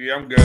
Yeah, I'm good.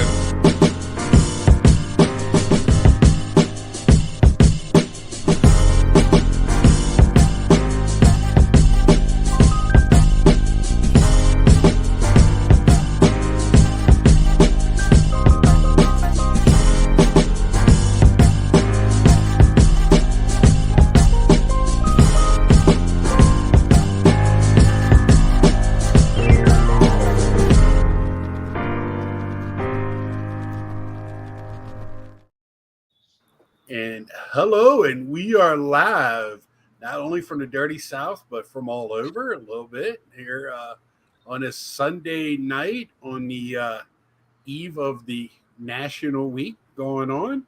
And hello, and we are live, not only from the Dirty South, but from all over a little bit here on this Sunday night on the eve of the National Week going on.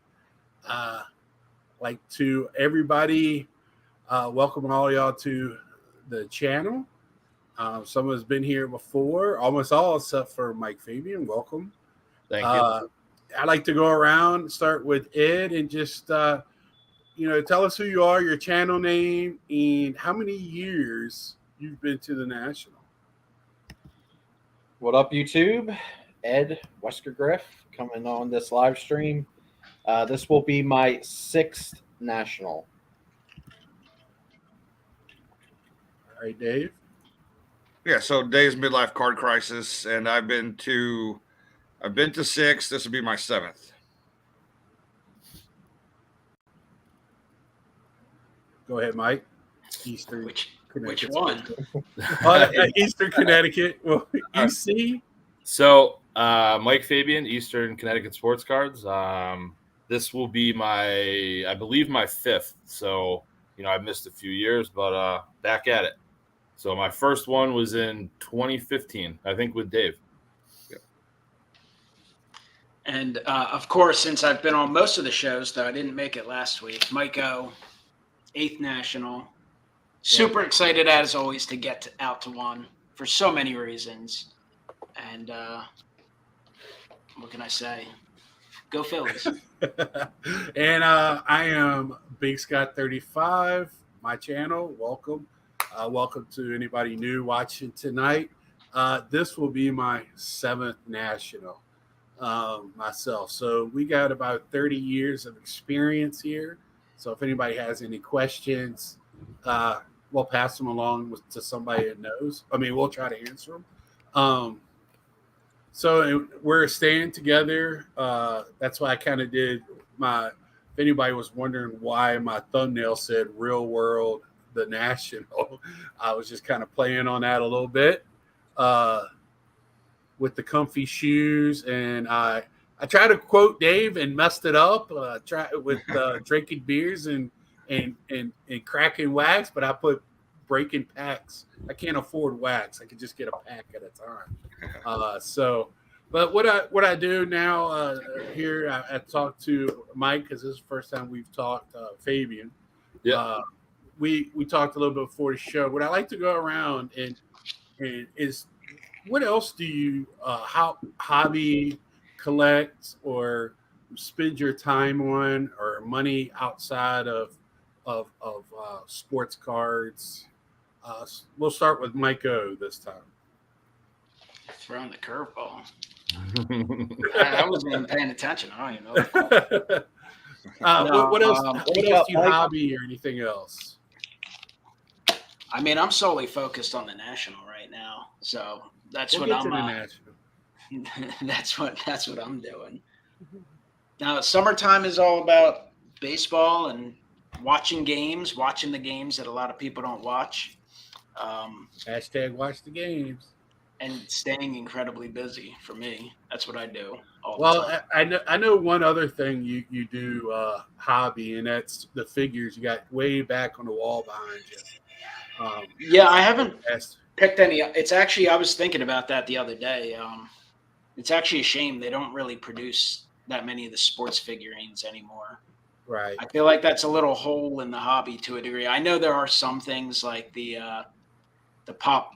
Uh, like to everybody, welcome all y'all to the channel. Some has been here before, almost all except for Mike Fabien. Welcome. Thank you. I like to go around, start with Ed, and just tell us who you are, your channel name, and how many years you've been to the National. What up, YouTube? Ed Westergriff coming on this live stream. This will be my 6th National. All right, Dave. Yeah, so Dave's midlife card crisis, and I've been to 6. This will be my 7th. Go ahead, Mike. Eastern. Which Connecticut. one? Eastern Connecticut. Well, you see. So, Mike Fabien, Eastern Connecticut Sports Cards. This will be I believe my 5th. So, I missed a few years, but back at it. So my first one was in 2015, I think, with Dave. Yep. And of course, since I've been on most of the shows, though I didn't make it last week, MikeO, 8th National. Super excited, as always, to get out to one for so many reasons. And what can I say? Go Phillies. And I am Big Scott 35, my channel. Welcome. Welcome to anybody new watching tonight. This will be my 7th National myself. So we got about 30 years of experience here. So if anybody has any questions, we'll pass them along to somebody that knows. I mean, we'll try to answer them. So we're staying together. That's why I kind of did if anybody was wondering why my thumbnail said Real World, the National, I was just kind of playing on that a little bit with the comfy shoes. And I tried to quote Dave and messed it up. With drinking beers and cracking wax, but I put breaking packs. I can't afford wax. I could just get a pack at a time. But what I do now here, I talked to Mike because this is the first time we've talked. Fabien. Yeah. We talked a little bit before the show. What I like to go around and is what else do you hobby collect or spend your time on or money outside of sports cards? We'll start with MikeO this time. Throwing the curveball. I wasn't even paying attention. I don't even know. What else? What else do you hobby or anything else? I mean, I'm solely focused on the National right now, so that's what I'm. That's what I'm doing. Now, summertime is all about baseball and watching the games that a lot of people don't watch. Hashtag watch the games. And staying incredibly busy for me. That's what I do all the time. I know one other thing you do hobby, and that's the figures you got way back on the wall behind you. I haven't picked any. It's actually, I was thinking about that the other day. It's actually a shame they don't really produce that many of the sports figurines anymore. Right. I feel like that's a little hole in the hobby to a degree. I know there are some things like the pop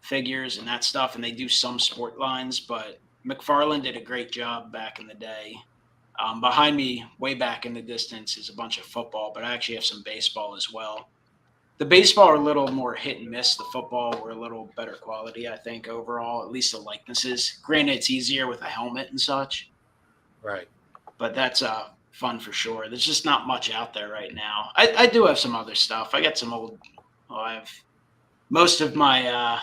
figures and that stuff, and they do some sport lines, but McFarlane did a great job back in the day. Behind me, way back in the distance, is a bunch of football, but I actually have some baseball as well. The baseball are a little more hit and miss. The football were a little better quality, I think, overall, at least the likenesses. Granted, it's easier with a helmet and such. Right. But that's fun for sure. There's just not much out there right now. I do have some other stuff. I got some old I have most of my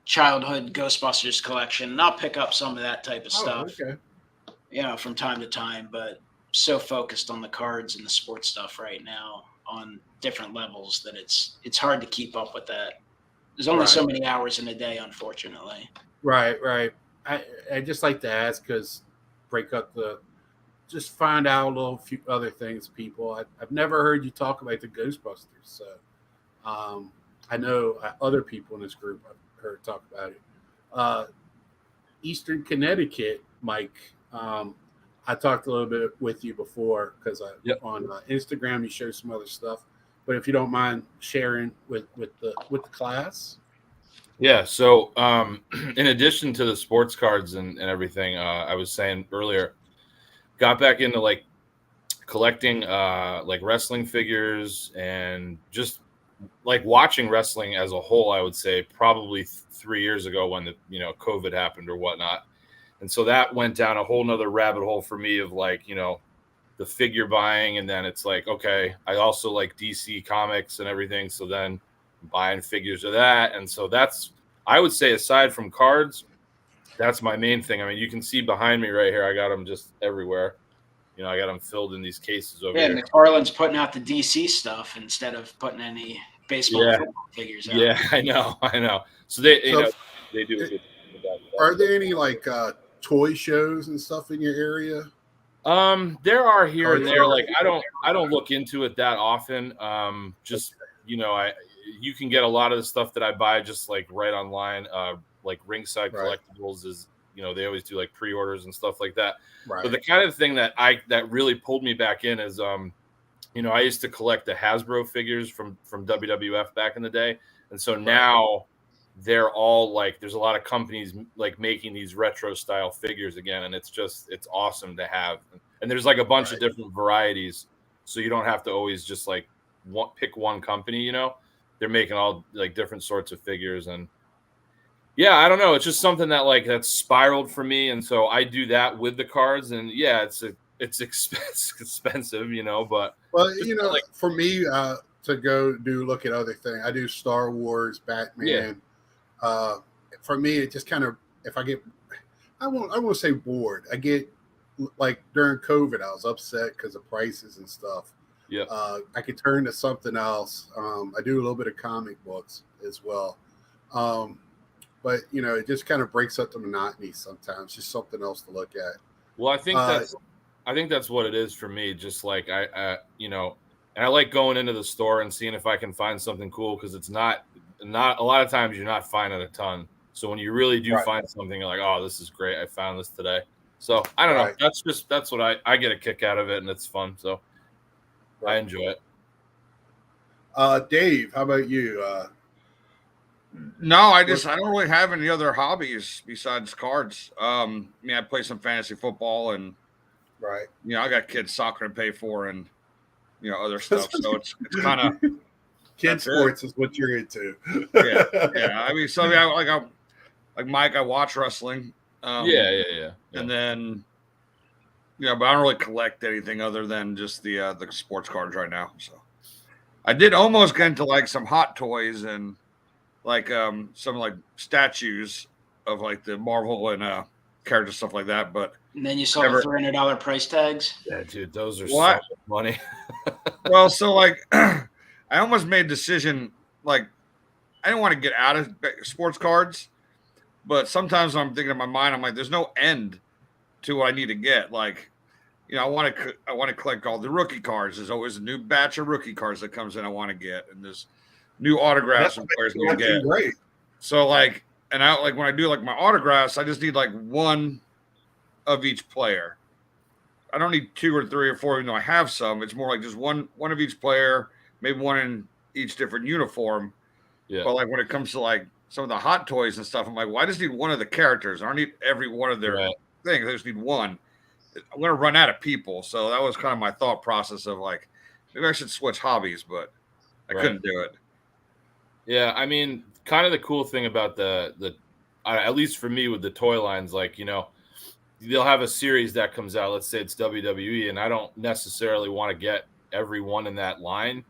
childhood Ghostbusters collection, and I'll pick up some of that type of stuff. Okay. From time to time, but so focused on the cards and the sports stuff right now on different levels that it's hard to keep up with that. There's only so many hours in a day, unfortunately. Right. I just like to ask because just find out a little few other things, people. I've never heard you talk about the Ghostbusters, so I know other people in this group I've heard talk about it. Eastern Connecticut, Mike. I talked a little bit with you before because on Instagram you share some other stuff. But if you don't mind sharing with the class. Yeah. So in addition to the sports cards and everything, I was saying earlier, got back into like collecting like wrestling figures and just like watching wrestling as a whole. I would say probably 3 years ago when the COVID happened or whatnot. And so that went down a whole nother rabbit hole for me of like, the figure buying. And then it's like, okay, I also like DC comics and everything. So then buying figures of that. And so I would say aside from cards, that's my main thing. I mean, you can see behind me right here, I got them just everywhere. I got them filled in these cases over here. Yeah, McFarlane's putting out the DC stuff instead of putting any baseball and football figures out. Yeah, I know. So they do a good job. Are there any like toy shows and stuff in your area? There are here and there. Like I don't look into it that often. Just you can get a lot of the stuff that I buy just like right online. Like Ringside Collectibles is they always do like pre-orders and stuff like that. Right. But the kind of thing that really pulled me back in is I used to collect the Hasbro figures from WWF back in the day, and so now they're all like there's a lot of companies like making these retro style figures again, and it's awesome to have. And there's like a bunch of different varieties, so you don't have to always just like pick one company. They're making all like different sorts of figures, and yeah, I don't know. It's just something that like that's spiraled for me, and so I do that with the cards, and yeah, it's expensive, but like for me to go look at other things, I do Star Wars, Batman. Yeah. For me, it just kind of I won't say bored. I get like during COVID, I was upset because of prices and stuff. Yeah, I could turn to something else. I do a little bit of comic books as well. But it just kind of breaks up the monotony sometimes. Just something else to look at. Well, I think that's what it is for me. Just like I and I like going into the store and seeing if I can find something cool because it's not a lot of times you're not finding a ton. So when you really do find something, you're like, oh, this is great. I found this today. So I don't know. That's what I get a kick out of it, and it's fun. So I enjoy it. Dave, how about you? No, I don't really have any other hobbies besides cards. I play some fantasy football and I got kids soccer to pay for and other stuff. So it's kind of kid sports is what you're into. Yeah. I mean, so like Mike, I watch wrestling. Yeah. And then but I don't really collect anything other than just the sports cards right now. So I did almost get into like some Hot Toys and like some like statues of like the Marvel and character stuff like that, but and then you saw the $300 price tags. Yeah, dude, those are so much money. Well, so like I almost made a decision like I didn't want to get out of sports cards, but sometimes I'm thinking in my mind, I'm like, there's no end to what I need to get. Like, I want to collect all the rookie cards. There's always a new batch of rookie cards that comes in. I want to get, and there's new autographs and players need to get. Great. So like, and I like when I do like my autographs, I just need like one of each player. I don't need 2 or 3 or 4, even though I have some. It's more like just one of each player, maybe one in each different uniform. Yeah. But like when it comes to like some of the Hot Toys and stuff, I'm like, well, I just need one of the characters. I don't need every one of their things. I just need one. I'm going to run out of people. So that was kind of my thought process of like, maybe I should switch hobbies, but I couldn't do it. Yeah, I mean, kind of the cool thing about the at least for me with the toy lines, like, they'll have a series that comes out. Let's say it's WWE, and I don't necessarily want to get everyone in that line,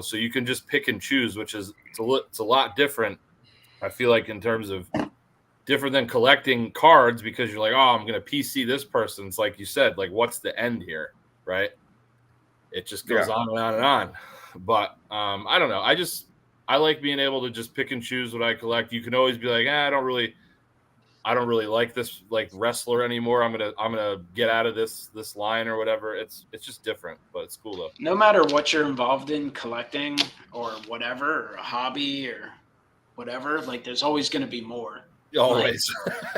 so you can just pick and choose, which is it's a lot different. I feel like in terms of different than collecting cards because you're like, oh, I'm gonna PC this person. It's like you said, like, what's the end here, right? It just goes on and on and on. But I don't know. I like being able to just pick and choose what I collect. You can always be like, I don't really like this like wrestler anymore. I'm gonna get out of this line or whatever. It's just different, but it's cool though. No matter what you're involved in, collecting or whatever, or a hobby or whatever, like there's always going to be more. Always.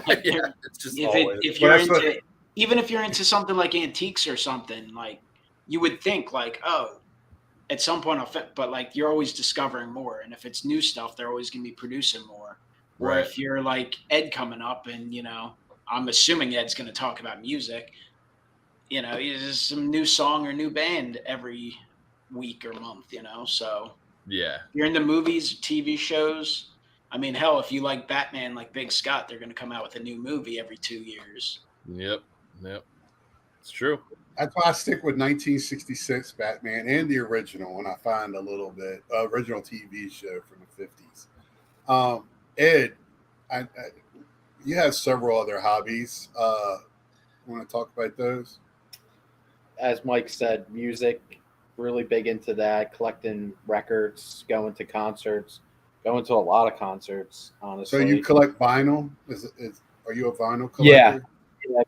Like, yeah, it's just if you're into even if you're into something like antiques or something, like you would think like, oh, at some point I'll fit, but like you're always discovering more. And if it's new stuff, they're always going to be producing more. Or Right. if you're like Ed coming up and, I'm assuming Ed's going to talk about music, there's some new song or new band every week or month, so yeah. you're into movies, TV shows. I mean, hell, if you like Batman, like Big Scott, they're going to come out with a new movie every 2 years. Yep. It's true. That's why I stick with 1966 Batman and the original when I find a little bit original TV show from the 50s. Ed, you have several other hobbies. Want to talk about those? As Mike said, music, really big into that, collecting records, going to concerts, going to a lot of concerts, honestly. So you collect vinyl? Are you a vinyl collector? Yeah,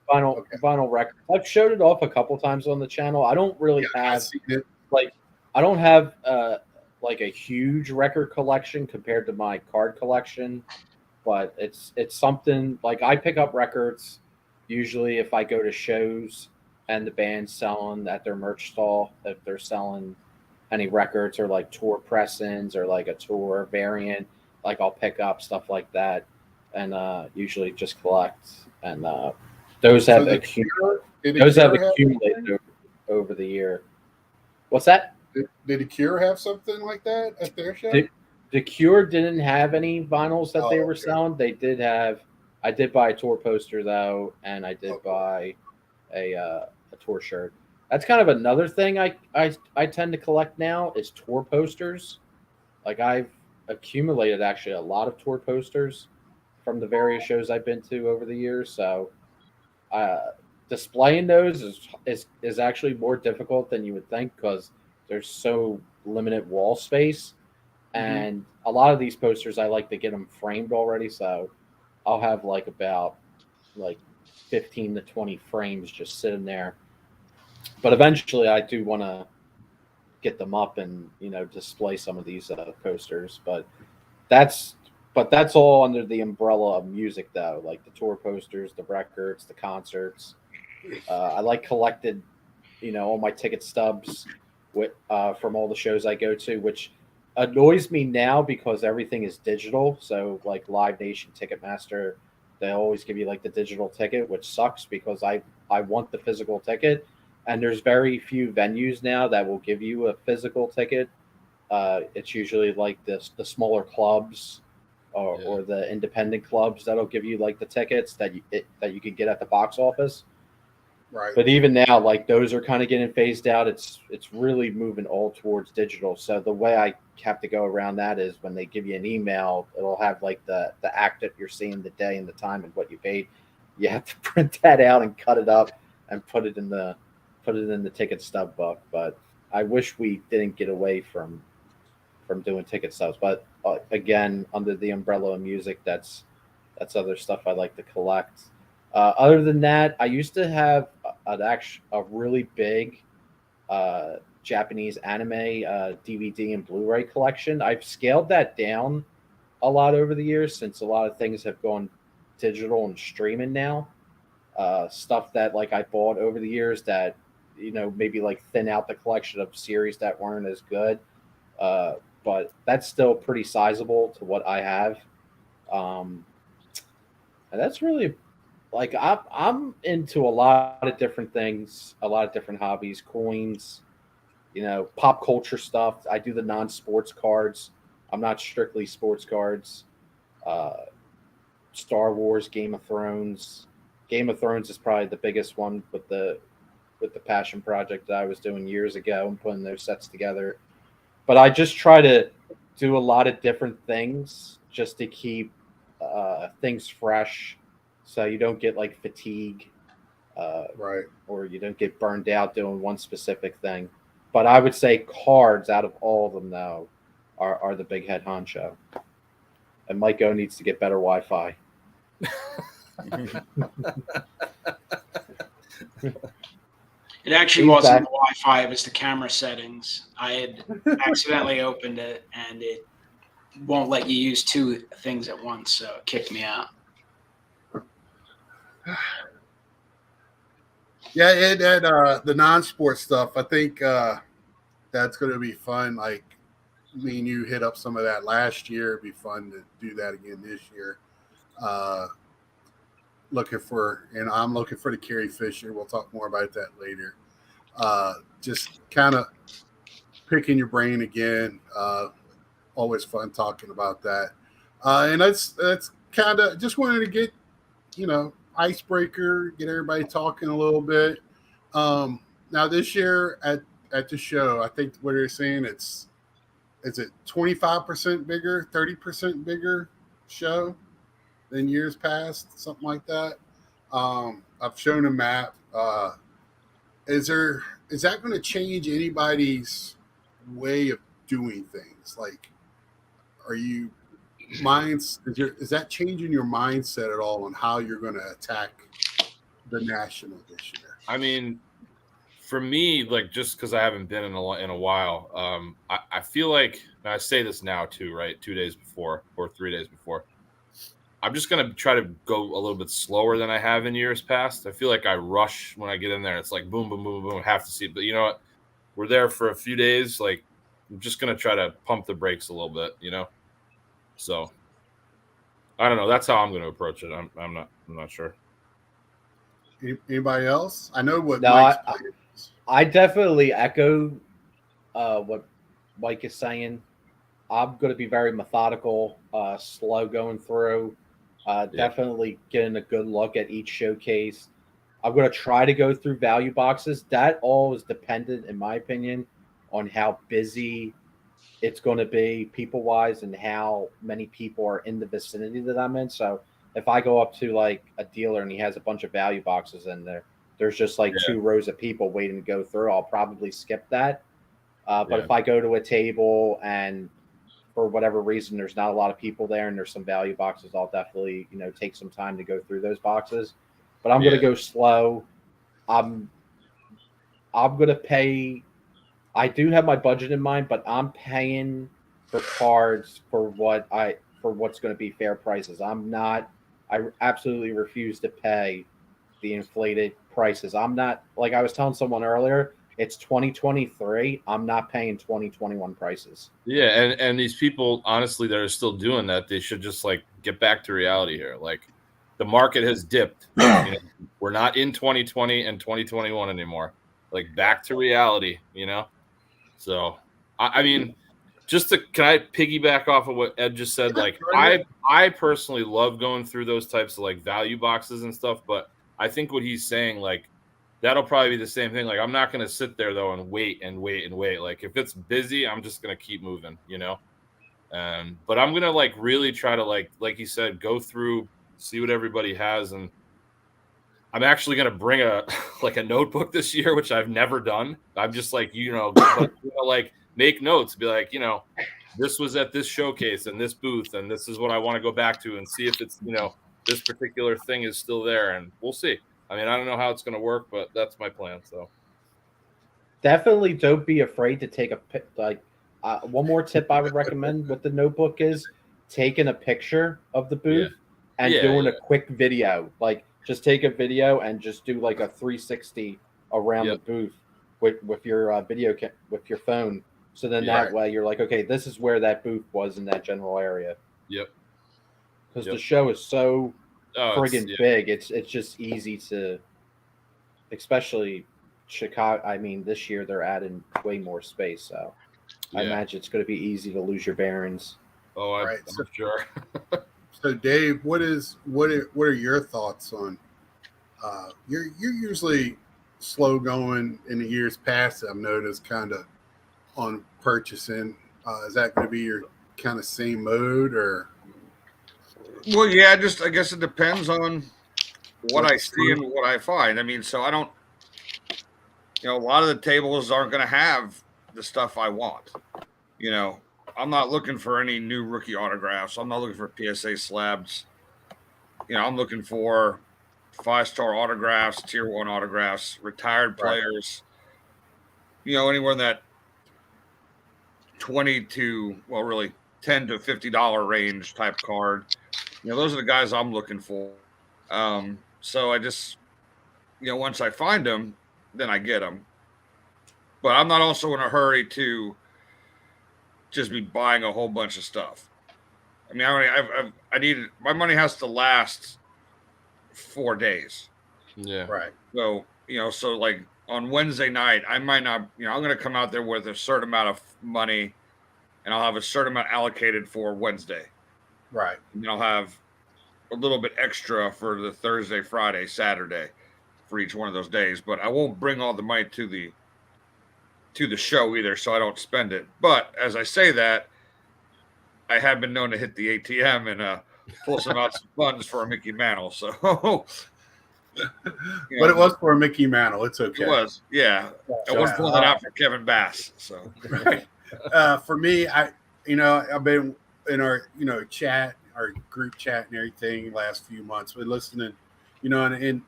vinyl records. I've showed it off a couple times on the channel. I don't really have I don't have like a huge record collection compared to my card collection, but it's something like I pick up records usually if I go to shows and the band's selling at their merch stall, if they're selling any records or like tour press-ins or like a tour variant, like I'll pick up stuff like that and usually just collect. And those have accumulated over the year. What's that? Did The Cure have something like that at their show? The Cure didn't have any vinyls that they were selling. They did have. I did buy a tour poster though, and I did buy a tour shirt. That's kind of another thing I tend to collect now is tour posters. Like I've accumulated actually a lot of tour posters from the various shows I've been to over the years. So displaying those is actually more difficult than you would think because there's so limited wall space. And a lot of these posters, I like to get them framed already. So I'll have about 15 to 20 frames just sitting there. But eventually I do want to get them up and, display some of these posters. But that's all under the umbrella of music though, like the tour posters, the records, the concerts. I like collected, all my ticket stubs from all the shows I go to, which annoys me now because everything is digital. So like Live Nation, Ticketmaster, they always give you like the digital ticket, which sucks because I want the physical ticket. And there's very few venues now that will give you a physical ticket. It's usually like the smaller clubs or the independent clubs that'll give you like the tickets that you can get at the box office. Right. But even now, like those are kind of getting phased out. It's really moving all towards digital. So the way I have to go around that is when they give you an email, it'll have like the act that you're seeing, the day and the time and what you paid. You have to print that out and cut it up and put it in the ticket stub book. But I wish we didn't get away from doing ticket stubs. But again, under the umbrella of music, that's other stuff I like to collect. Other than that, I used to have a really big Japanese anime DVD and Blu-ray collection. I've scaled that down a lot over the years since a lot of things have gone digital and streaming now. Stuff that like I bought over the years that maybe like thin out the collection of series that weren't as good. But that's still pretty sizable to what I have. And that's really like I'm into a lot of different things, a lot of different hobbies, coins, pop culture stuff. I do the non-sports cards. I'm not strictly sports cards. Star Wars, Game of Thrones. Game of Thrones is probably the biggest one with the passion project that I was doing years ago and putting those sets together. But I just try to do a lot of different things just to keep things fresh, so you don't get like fatigue, Right. or you don't get burned out doing one specific thing. But I would say cards, out of all of them, though, are the big head honcho. And MikeO needs to get better Wi-Fi. It actually He's wasn't back. the Wi-Fi; it was the camera settings. I had accidentally opened it, and it won't let you use two things at once, so it kicked me out. Yeah, and the non-sports stuff, I think that's going to be fun. Like, me and you hit up some of that last year. It'd be fun to do that again this year. I'm looking for the Carrie Fisher. We'll talk more about that later. Just kind of picking your brain again. Always fun talking about that. And that's kind of just wanted to get, icebreaker, get everybody talking a little bit. Now this year at the show, I think what they're saying is it 25% bigger, 30% bigger show than years past, something like that. I've shown a map. Is that going to change anybody's way of doing things? Like, are you is that changing your mindset at all on how you're going to attack the national this year? I mean, for me, like, just because I haven't been in a while, I feel like, and I say this now too, right? 2 days before or 3 days before, I'm just gonna try to go a little bit slower than I have in years past. I feel like I rush when I get in there. It's like boom, boom, boom, boom. Have to see it, but you know what? We're there for a few days. Like, I'm just gonna try to pump the brakes a little bit, So I don't know. That's how I'm gonna approach it. I'm not sure. Anybody else? I know what No, Mike's plan is. I definitely echo what Mike is saying. I'm going to be very methodical, slow going through, definitely getting a good look at each showcase. I'm going to try to go through value boxes. That all is dependent, in my opinion, on how busy it's going to be people-wise and how many people are in the vicinity that I'm in. So if I go up to like a dealer and he has a bunch of value boxes in there, there's just like 2 rows of people waiting to go through, I'll probably skip that. But if I go to a table and for whatever reason there's not a lot of people there and there's some value boxes, I'll definitely take some time to go through those boxes. But I'm going to go slow. I'm going to pay. I do have my budget in mind, but I'm paying for cards for what's going to be fair prices. I absolutely refuse to pay the inflated prices. I'm not, like I was telling someone earlier, it's 2023. I'm not paying 2021 prices. Yeah, and these people, honestly, that are still doing that, they should just like get back to reality here. Like, the market has dipped. We're not in 2020 and 2021 anymore. Like, back to reality. So I mean, can I piggyback off of what Ed just said? Like, I personally love going through those types of like value boxes and stuff, but I think what he's saying, like, that'll probably be the same thing. Like, I'm not going to sit there though and wait and wait and wait. Like, if it's busy, I'm just going to keep moving, but I'm going to like really try to like you said, go through, see what everybody has. And I'm actually going to bring a notebook this year, which I've never done. I'm just like, like make notes, be like, this was at this showcase and this booth, and this is what I want to go back to and see if it's, this particular thing is still there, and we'll see. I mean, I don't know how it's going to work, but that's my plan. So definitely don't be afraid to take one more tip I would recommend with the notebook is taking a picture of the booth and doing a quick video. Like, just take a video and just do like a 360 around the booth with your with your phone. So then that way you're like, okay, this is where that booth was in that general area. Yep. Because the show is so friggin' big. It's just easy to, especially Chicago. I mean, this year they're adding way more space, so I imagine it's going to be easy to lose your bearings. Oh, I'm sure. So, Dave, what are your thoughts on? You're usually slow going in the years past. I've noticed kind of on purchasing. Is that going to be your kind of same mode, or? Well, yeah, I guess it depends on what I see and what I find. I mean, so I don't, a lot of the tables aren't going to have the stuff I want. I'm not looking for any new rookie autographs. I'm not looking for PSA slabs. I'm looking for 5-star autographs, tier 1 autographs, retired players. Anywhere in that 20 to, well, really $10 to $50 range type card. Those are the guys I'm looking for. So I just, once I find them, then I get them. But I'm not also in a hurry to just be buying a whole bunch of stuff. I mean, I need my money has to last 4 days. Yeah. Right. So, so like on Wednesday night, I might not, I'm going to come out there with a certain amount of money and I'll have a certain amount allocated for Wednesday. Right. And I'll have a little bit extra for the Thursday, Friday, Saturday for each one of those days, but I won't bring all the money to the show either, so I don't spend it. But as I say that, I have been known to hit the ATM and pull some out some funds for a Mickey Mantle. So, but it was for a Mickey Mantle. It's okay. It was, yeah. I was pulling it out for Kevin Bass. So, right. For me, I've been in our chat, our group chat and everything last few months. We're listening, and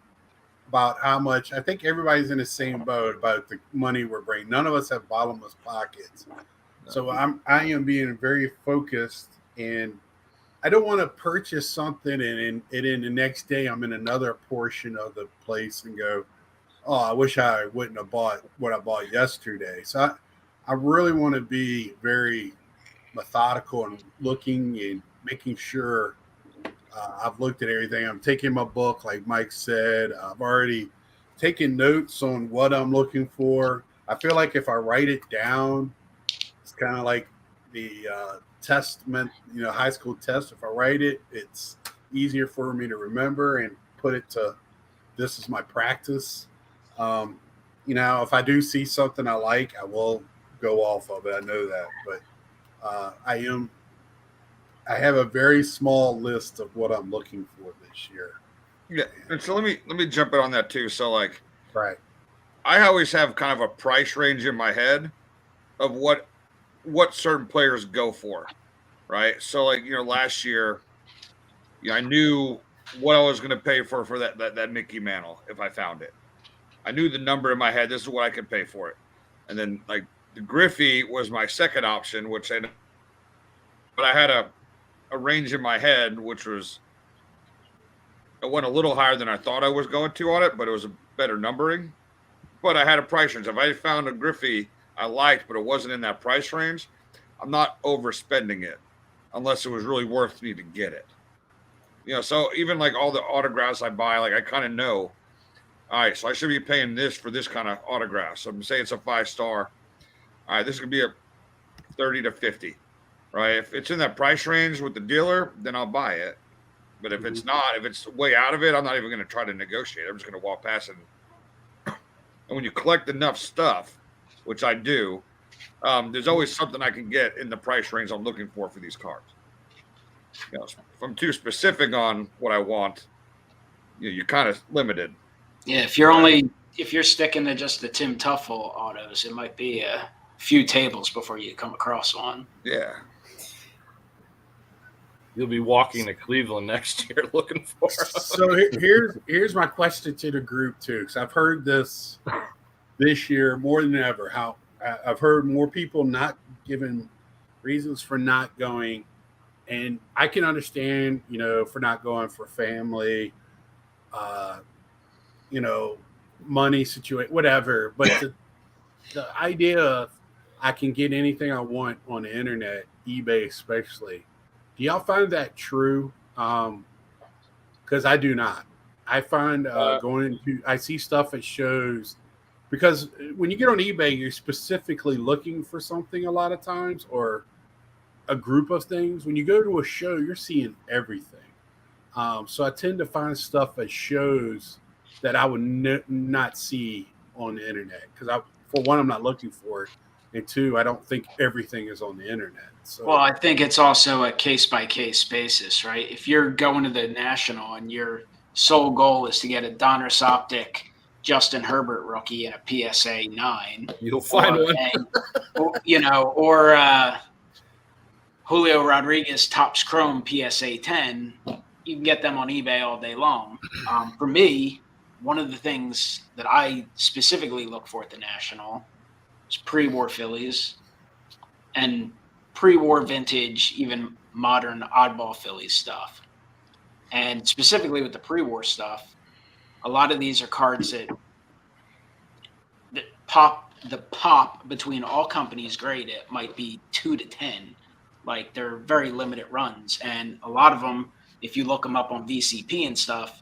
about how much I think everybody's in the same boat about the money we're bringing. None of us have bottomless pockets. So I am being very focused, and I don't want to purchase something and in the next day I'm in another portion of the place and go, oh, I wish I wouldn't have bought what I bought yesterday. So I really want to be very methodical and looking and making sure I've looked at everything. I'm taking my book, like Mike said. I've already taken notes on what I'm looking for. I feel like if I write it down, it's kind of like the testament, high school test. If I write it, it's easier for me to remember and put it to this is my practice. If I do see something I like, I will go off of it. I know that, but I have a very small list of what I'm looking for this year. Yeah, and so let me jump in on that too. So like, right, I always have kind of a price range in my head of what certain players go for, right? So like, last year, I knew what I was going to pay for that Mickey Mantle if I found it. I knew the number in my head. This is what I could pay for it. And then like the Griffey was my second option, but I had a range in my head, which was, it went a little higher than I thought I was going to on it, but it was a better numbering. But I had a price range. If I found a Griffey I liked, but it wasn't in that price range, I'm not overspending it unless it was really worth me to get it. So even like all the autographs I buy, like I kind of know, all right, so I should be paying this for this kind of autograph. So I'm saying it's a 5-star. All right, this could be a 30 to 50, right? If it's in that price range with the dealer, then I'll buy it. But if it's not, if it's way out of it, I'm not even going to try to negotiate. I'm just going to walk past it. And when you collect enough stuff, which I do, there's always something I can get in the price range I'm looking for these cards. If I'm too specific on what I want, you're kind of limited. Yeah, if you're sticking to just the Tim Tuffle autos, it might be a few tables before you come across one. Yeah. You'll be walking to Cleveland next year looking for. So here's my question to the group too, because I've heard this year more than ever. How I've heard more people not giving reasons for not going, and I can understand, for not going for family, money situation, whatever. But the idea of I can get anything I want on the internet, eBay especially. Do y'all find that true? Because I do not. I find I see stuff at shows, because when you get on eBay, you're specifically looking for something a lot of times, or a group of things. When you go to a show, you're seeing everything. So I tend to find stuff at shows that I would not see on the internet because for one, I'm not looking for it, and two, I don't think everything is on the internet. So, well, I think it's also a case by case basis, right? If you're going to the National and your sole goal is to get a Donruss Optic Justin Herbert rookie and a PSA 9, you'll find one. Or Julio Rodriguez Topps Chrome PSA 10, you can get them on eBay all day long. For me, one of the things that I specifically look for at the National is pre-war Phillies and pre-war vintage, even modern oddball Phillies stuff. And specifically with the pre-war stuff, a lot of these are cards that pop between all companies grade it might be 2 to 10. Like they're very limited runs. And a lot of them, if you look them up on VCP and stuff,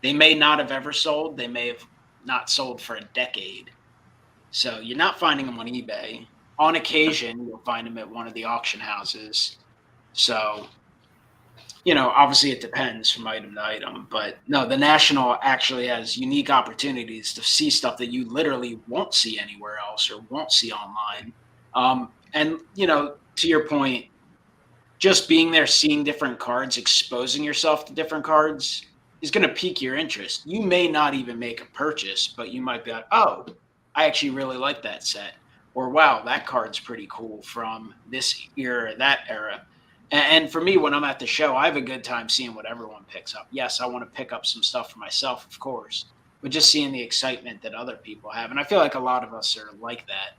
they may not have ever sold. They may have not sold for a decade. So you're not finding them on eBay. On occasion, you'll find them at one of the auction houses. So, obviously it depends from item to item. But no, the National actually has unique opportunities to see stuff that you literally won't see anywhere else or won't see online. And, to your point, just being there, seeing different cards, exposing yourself to different cards is going to pique your interest. You may not even make a purchase, but you might be like, oh, I actually really like that set. Or, wow, that card's pretty cool from this era, that era. And for me, when I'm at the show, I have a good time seeing what everyone picks up. Yes, I want to pick up some stuff for myself, of course, but just seeing the excitement that other people have. And I feel like a lot of us are like that.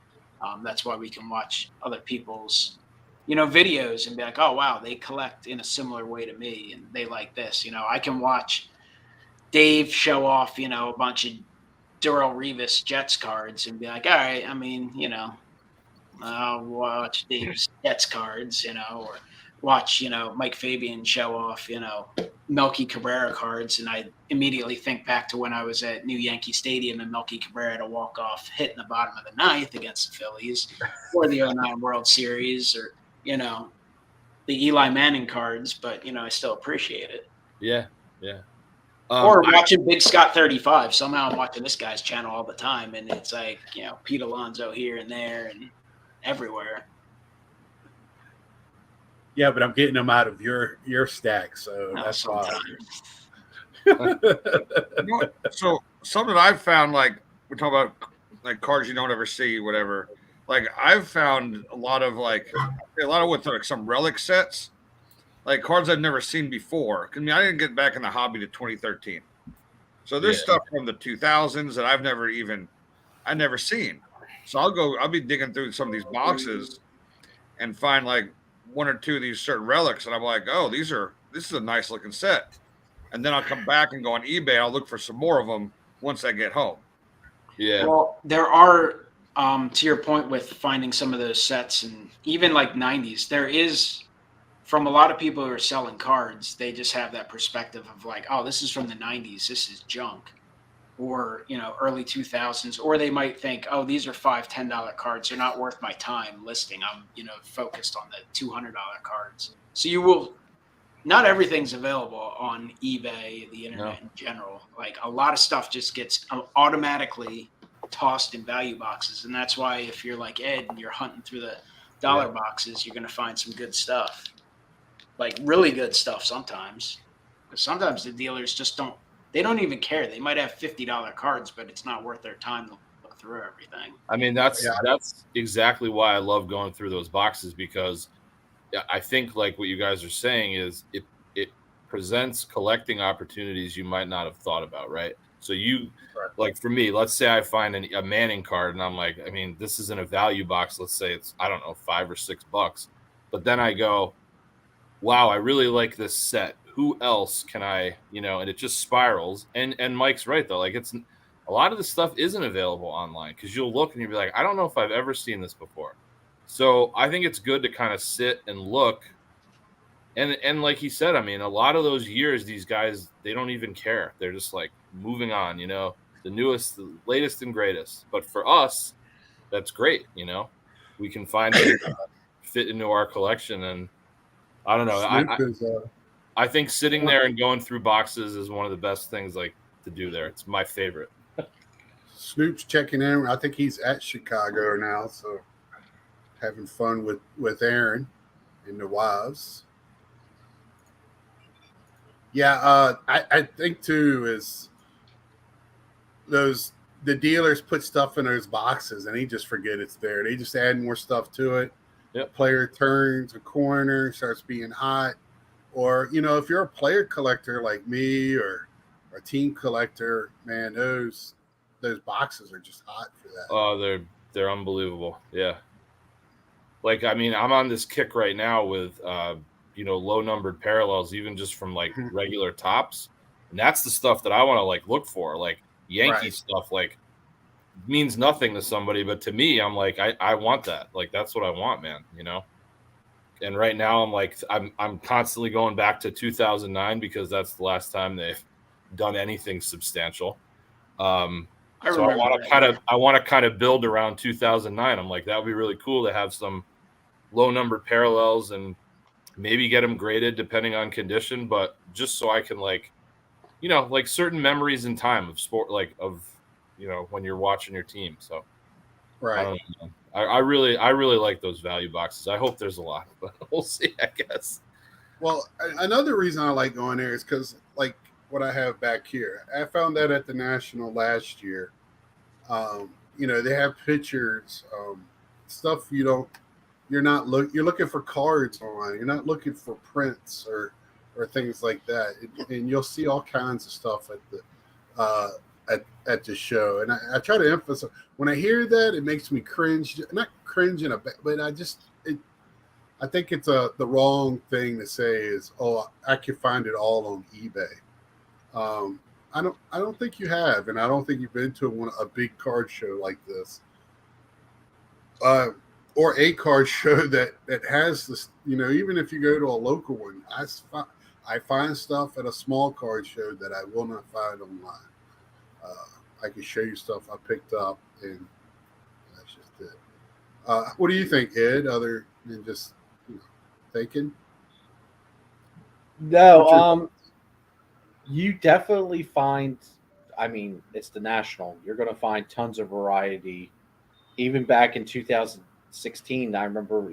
That's why we can watch other people's videos and be like, oh, wow, they collect in a similar way to me and they like this. I can watch Dave show off, a bunch of Darrelle Revis Jets cards and be like, all right, I'll watch Dave's Jets cards, or watch, Mike Fabien show off, Melky Cabrera cards. And I immediately think back to when I was at New Yankee Stadium and Melky Cabrera had a walk-off hit in the bottom of the ninth against the Phillies or the 09 World Series or, the Eli Manning cards, but, I still appreciate it. Yeah, yeah. Or watching Big Scott 35. Somehow I'm watching this guy's channel all the time, and it's like, Pete Alonso here and there and everywhere. Yeah, but I'm getting them out of your stack, so that's why. So something I've found, like we're talking about, like cards you don't ever see, whatever. Like I've found a lot of with like some relic sets, like cards I've never seen before. I mean, I didn't get back in the hobby to 2013, so there's stuff from the 2000s that I've never seen. So I'll be digging through some of these boxes and find like one or two of these certain relics, and I'm like, oh, this is a nice looking set. And then I'll come back and go on eBay. I'll look for some more of them once I get home. Yeah. Well, there are, to your point with finding some of those sets and even like 90s, there is, from a lot of people who are selling cards, they just have that perspective of like, oh, this is from the 90s. This is junk. Or, early 2000s. Or they might think, oh, these are $5, $10 cards. They're not worth my time listing. I'm, focused on the $200 cards. So not everything's available on eBay, the internet in general. Like a lot of stuff just gets automatically tossed in value boxes. And that's why if you're like Ed and you're hunting through the dollar boxes, you're going to find some good stuff. Like really good stuff sometimes. Because sometimes the dealers just don't even care. They might have $50 cards, but it's not worth their time to look through everything. I mean, that's exactly why I love going through those boxes, because I think like what you guys are saying is it presents collecting opportunities you might not have thought about, right? So like for me, let's say I find a Manning card and I'm like, I mean, this is in a value box. Let's say it's, I don't know, $5 or $6. But then I go, wow, I really like this set. Who else can I, and it just spirals. And Mike's right though. Like it's a lot of the stuff isn't available online because you'll look and you'll be like, I don't know if I've ever seen this before. So I think it's good to kind of sit and look. And like he said, I mean, a lot of those years, these guys, they don't even care. They're just like moving on, the newest, the latest and greatest. But for us, that's great. We can find fit into our collection. And I don't know. I think sitting there and going through boxes is one of the best things like to do there. It's my favorite. Snoop's checking in. I think he's at Chicago now, so having fun with Aaron and the wives. Yeah, I think too is the dealers put stuff in those boxes and they just forget it's there. They just add more stuff to it. Yep. Player turns a corner, starts being hot. Or, if you're a player collector like me or a team collector, man, those boxes are just hot for that. Oh, they're unbelievable. Yeah. Like, I mean, I'm on this kick right now with low numbered parallels, even just from like regular tops. And that's the stuff that I want to like look for. Like Yankee stuff, like means nothing to somebody, but to me, I'm like, I want that. Like, that's what I want, man, And right now I'm like, I'm constantly going back to 2009 because that's the last time they've done anything substantial. I want to kind of build around 2009. I'm like, that would be really cool to have some low numbered parallels and maybe get them graded depending on condition, but just so I can like certain memories in time of sport, like of, when you're watching your team. So right. I don't know. I really like those value boxes. I hope there's a lot, but we'll see, I guess. Well, another reason I like going there is because like what I have back here, I found that at the National last year. They have pictures, stuff you're looking for cards online. You're not looking for prints or things like that. And you'll see all kinds of stuff at the show. And I try to emphasize when I hear that, it makes me cringe. Not cringe but I think it's the wrong thing to say is, oh, I can find it all on eBay. I don't think you have, and I don't think you've been to a big card show like this, or a card show that has this. Even if you go to a local one, I find stuff at a small card show that I will not find online. I can show you stuff I picked up, and that's just it. What do you think, Ed? Other than just thinking? No, you definitely find. I mean, it's the National. You're going to find tons of variety. Even back in 2016, I remember,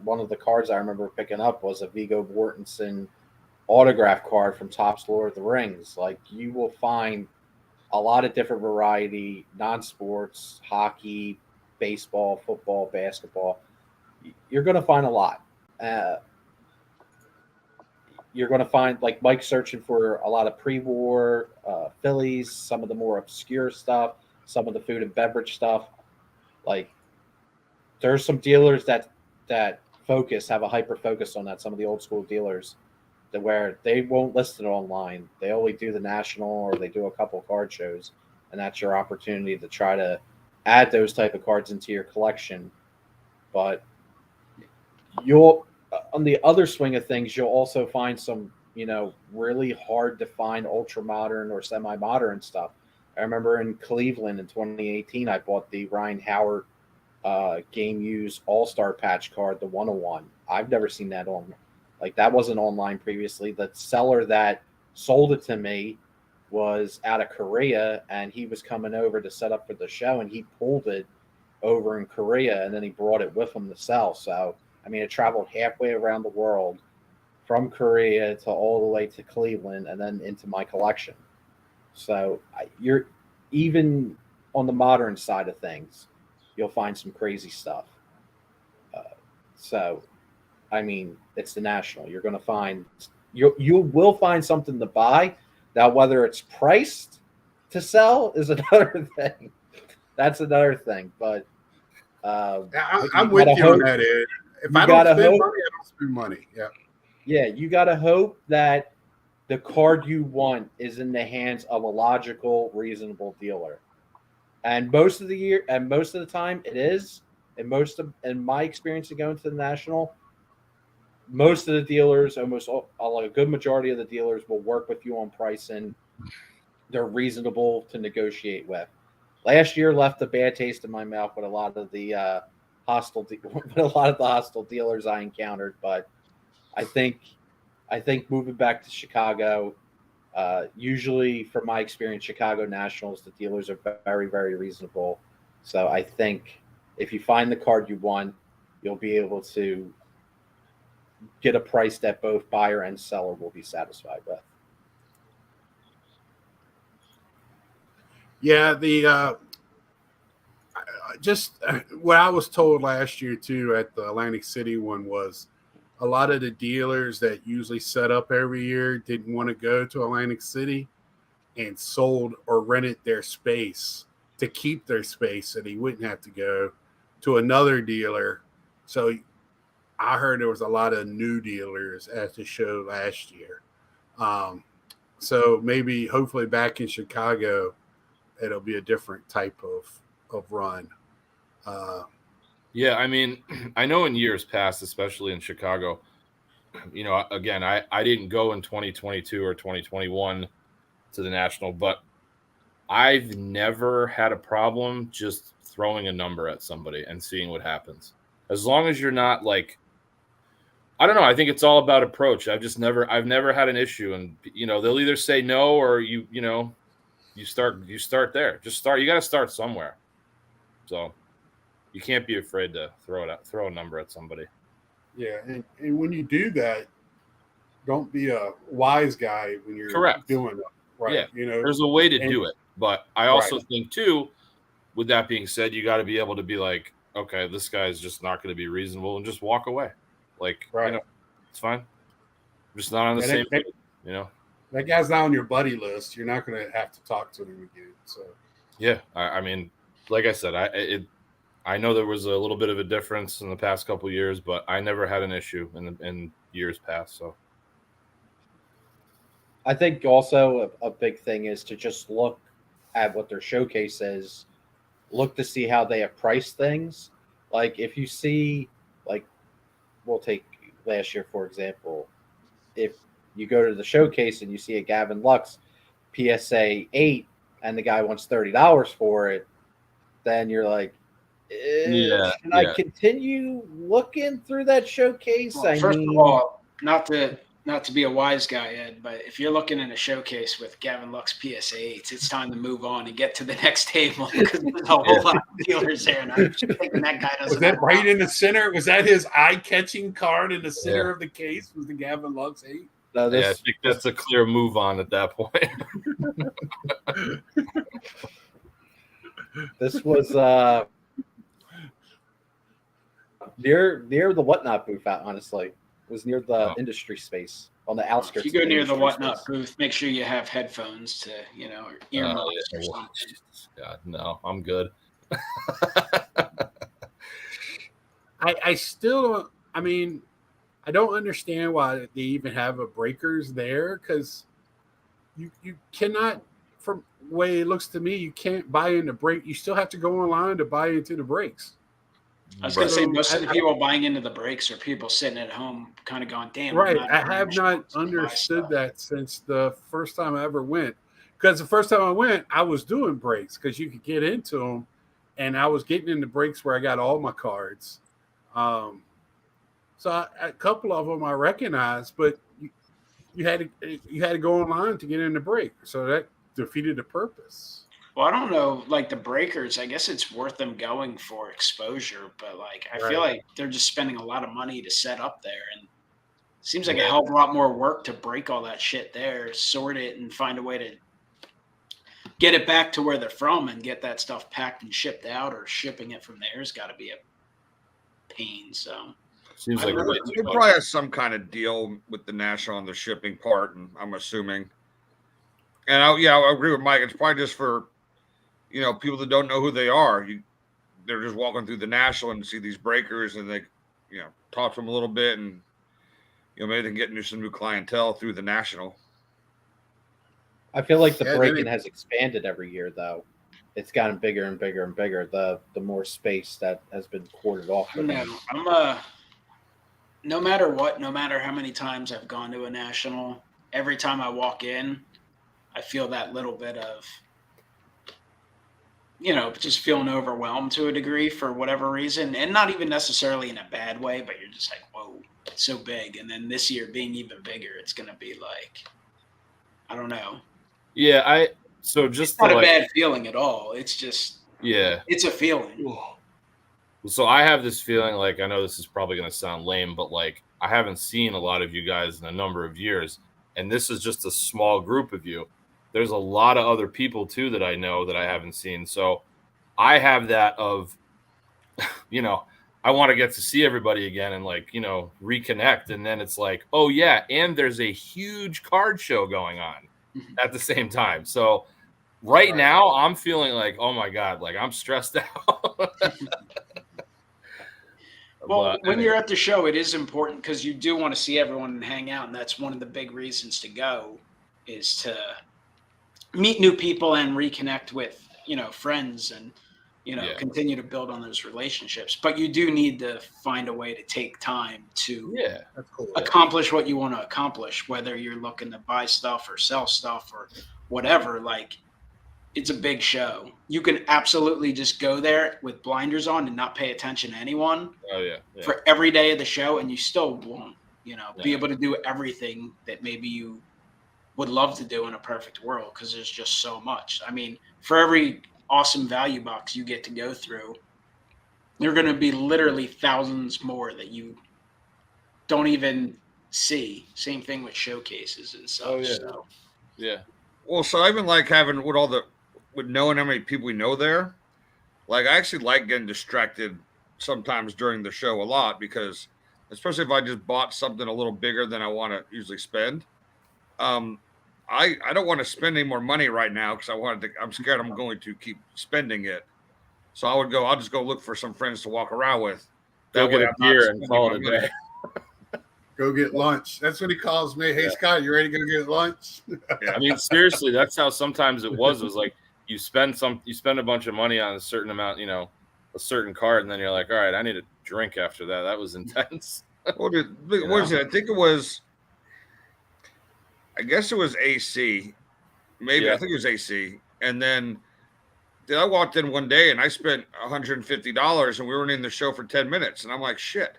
one of the cards I remember picking up was a Viggo Mortensen autograph card from Topps Lord of the Rings. Like, you will find a lot of different variety, non-sports, hockey, baseball, football, basketball. You're going to find a lot. You're going to find, like Mike, searching for a lot of pre-war Phillies, some of the more obscure stuff, some of the food and beverage stuff. Like, there's some dealers that have a hyper focus on that. Some of the old school dealers that where they won't list it online. They only do the National, or they do a couple card shows, and that's your opportunity to try to add those type of cards into your collection. But you'll, on the other swing of things, you'll also find some, really hard to find ultra modern or semi modern stuff. I remember in Cleveland in 2018, I bought the Ryan Howard game used all-star patch card, the 101. I've never seen that that wasn't online previously. The seller that sold it to me was out of Korea, and he was coming over to set up for the show, and he pulled it over in Korea, and then he brought it with him to sell. So, I mean, it traveled halfway around the world from Korea to all the way to Cleveland and then into my collection. So you're even on the modern side of things, you'll find some crazy stuff. So, I mean, it's the National. You're going to find you will find something to buy. Now, whether it's priced to sell is another thing. That's another thing. But I'm with you on that, Ed. If I don't spend money, I don't spend money. Yeah. Yeah, you got to hope that the card you want is in the hands of a logical, reasonable dealer. And most of the time it is. In my experience of going to the National, most of the dealers, a good majority of the dealers will work with you on pricing. They're reasonable to negotiate with. Last year left a bad taste in my mouth with a lot of the with a lot of the hostile dealers I encountered. But I think moving back to Chicago, usually from my experience, Chicago Nationals, the dealers are very, very reasonable. So I think if you find the card you want, you'll be able to get a price that both buyer and seller will be satisfied with. Yeah, the just what I was told last year too at the Atlantic City one was a lot of the dealers that usually set up every year didn't want to go to Atlantic City and sold or rented their space to keep their space so they wouldn't have to go to another dealer. So I heard there was a lot of new dealers at the show last year. So maybe hopefully back in Chicago, it'll be a different type of run. Yeah, I mean, I know in years past, especially in Chicago, again, I didn't go in 2022 or 2021 to the National, but I've never had a problem just throwing a number at somebody and seeing what happens. As long as you're not like, I don't know. I think it's all about approach. I've never had an issue, and they'll either say no or you start there. Just start. You got to start somewhere. So you can't be afraid to throw a number at somebody. Yeah, and when you do that, don't be a wise guy when you're doing it. Right. Yeah, there's a way to do it. But I also think too, with that being said, you got to be able to be like, okay, this guy's just not going to be reasonable, and just walk away. Like, it's fine. I'm just not on the same page, That guy's not on your buddy list. You're not going to have to talk to him again. So yeah, I mean, like I said, I know there was a little bit of a difference in the past couple of years, but I never had an issue in years past. So I think also a big thing is to just look at what their showcase is, look to see how they have priced things. Like if you see, like we'll take last year, for example, if you go to the showcase and you see a Gavin Lux PSA 8 and the guy wants $30 for it, then you're like, can I continue looking through that showcase? Well, first of all, not to be a wise guy, Ed, but if you're looking in a showcase with Gavin Lux PSA 8s, it's time to move on and get to the next table because there's a whole lot of dealers there, and I'm just thinking that guy doesn't. Was that right in the center? Was that his eye-catching card in the center of the case? Was the Gavin Lux 8? I think that's a clear move on at that point. This was near the Whatnot booth. Honestly, it was near the industry space on the outskirts. If you go near the Whatnot booth, make sure you have headphones to or earmuffs or something. God, no, I'm good. I still, I mean, I don't understand why they even have a breakers there because you cannot, from the way it looks to me, you can't buy into break. You still have to go online to buy into the breaks. I was going to say most of the people buying into the breaks are people sitting at home kind of going, damn. Right. I have not understood that since the first time I ever went. Because the first time I went, I was doing breaks because you could get into them. And I was getting into breaks where I got all my cards. So a couple of them I recognized, but you had to go online to get in the break. So that defeated the purpose. Well, I don't know, like the breakers, I guess it's worth them going for exposure, but like I feel like they're just spending a lot of money to set up there, and it seems like a hell of a lot more work to break all that shit there, sort it, and find a way to get it back to where they're from and get that stuff packed and shipped out, or shipping it from there has got to be a pain. So seems like they probably have some kind of deal with the National on the shipping part, and I'm assuming. And I agree with Mike. It's probably just for people that don't know who they are. They're just walking through the National and see these breakers, and they, talk to them a little bit, and maybe they can get into some new clientele through the National. I feel like the break-in has expanded every year, though. It's gotten bigger and bigger and bigger. The more space that has been corded off. I'm no matter what, no matter how many times I've gone to a National, every time I walk in, I feel that little bit of, just feeling overwhelmed to a degree for whatever reason, and not even necessarily in a bad way, but you're just like, whoa, it's so big. And then this year being even bigger, it's going to be like, I don't know. Yeah, it's not a bad feeling at all. It's just, yeah, it's a feeling. So I have this feeling, like, I know this is probably going to sound lame, but like, I haven't seen a lot of you guys in a number of years, and this is just a small group of you. There's a lot of other people too that I know that I haven't seen. So I have that of, I want to get to see everybody again and like, reconnect. And then it's like, oh yeah, and there's a huge card show going on at the same time. So right now I'm feeling like, oh my God, like I'm stressed out. Well, when you're at the show, it is important because you do want to see everyone and hang out. And that's one of the big reasons to go, is to meet new people and reconnect with, friends and, continue to build on those relationships. But you do need to find a way to take time to accomplish what you want to accomplish, whether you're looking to buy stuff or sell stuff or whatever. Like, it's a big show. You can absolutely just go there with blinders on and not pay attention to anyone for every day of the show, and you still won't, be able to do everything that maybe you would love to do in a perfect world, because there's just so much. I mean, for every awesome value box you get to go through, there are going to be literally thousands more that you don't even see. Same thing with showcases and stuff. Oh, yeah. So. Yeah. Well, so I even like having with knowing how many people we know there. Like, I actually like getting distracted sometimes during the show a lot, because especially if I just bought something a little bigger than I want to usually spend. I don't want to spend any more money right now because I'm scared I'm going to keep spending it. So I'll just go look for some friends to walk around with. Go get a beer and call it a day. Go get lunch. That's what he calls me. Hey, Scott, you ready to go get lunch? I mean, seriously, that's how sometimes it was. It was like you spend a bunch of money on a certain amount, a certain card, and then you're like, all right, I need a drink after that. That was intense. What is it? I guess it was AC. Maybe I think it was AC. And then I walked in one day and I spent $150 and we weren't in the show for 10 minutes. And I'm like, shit.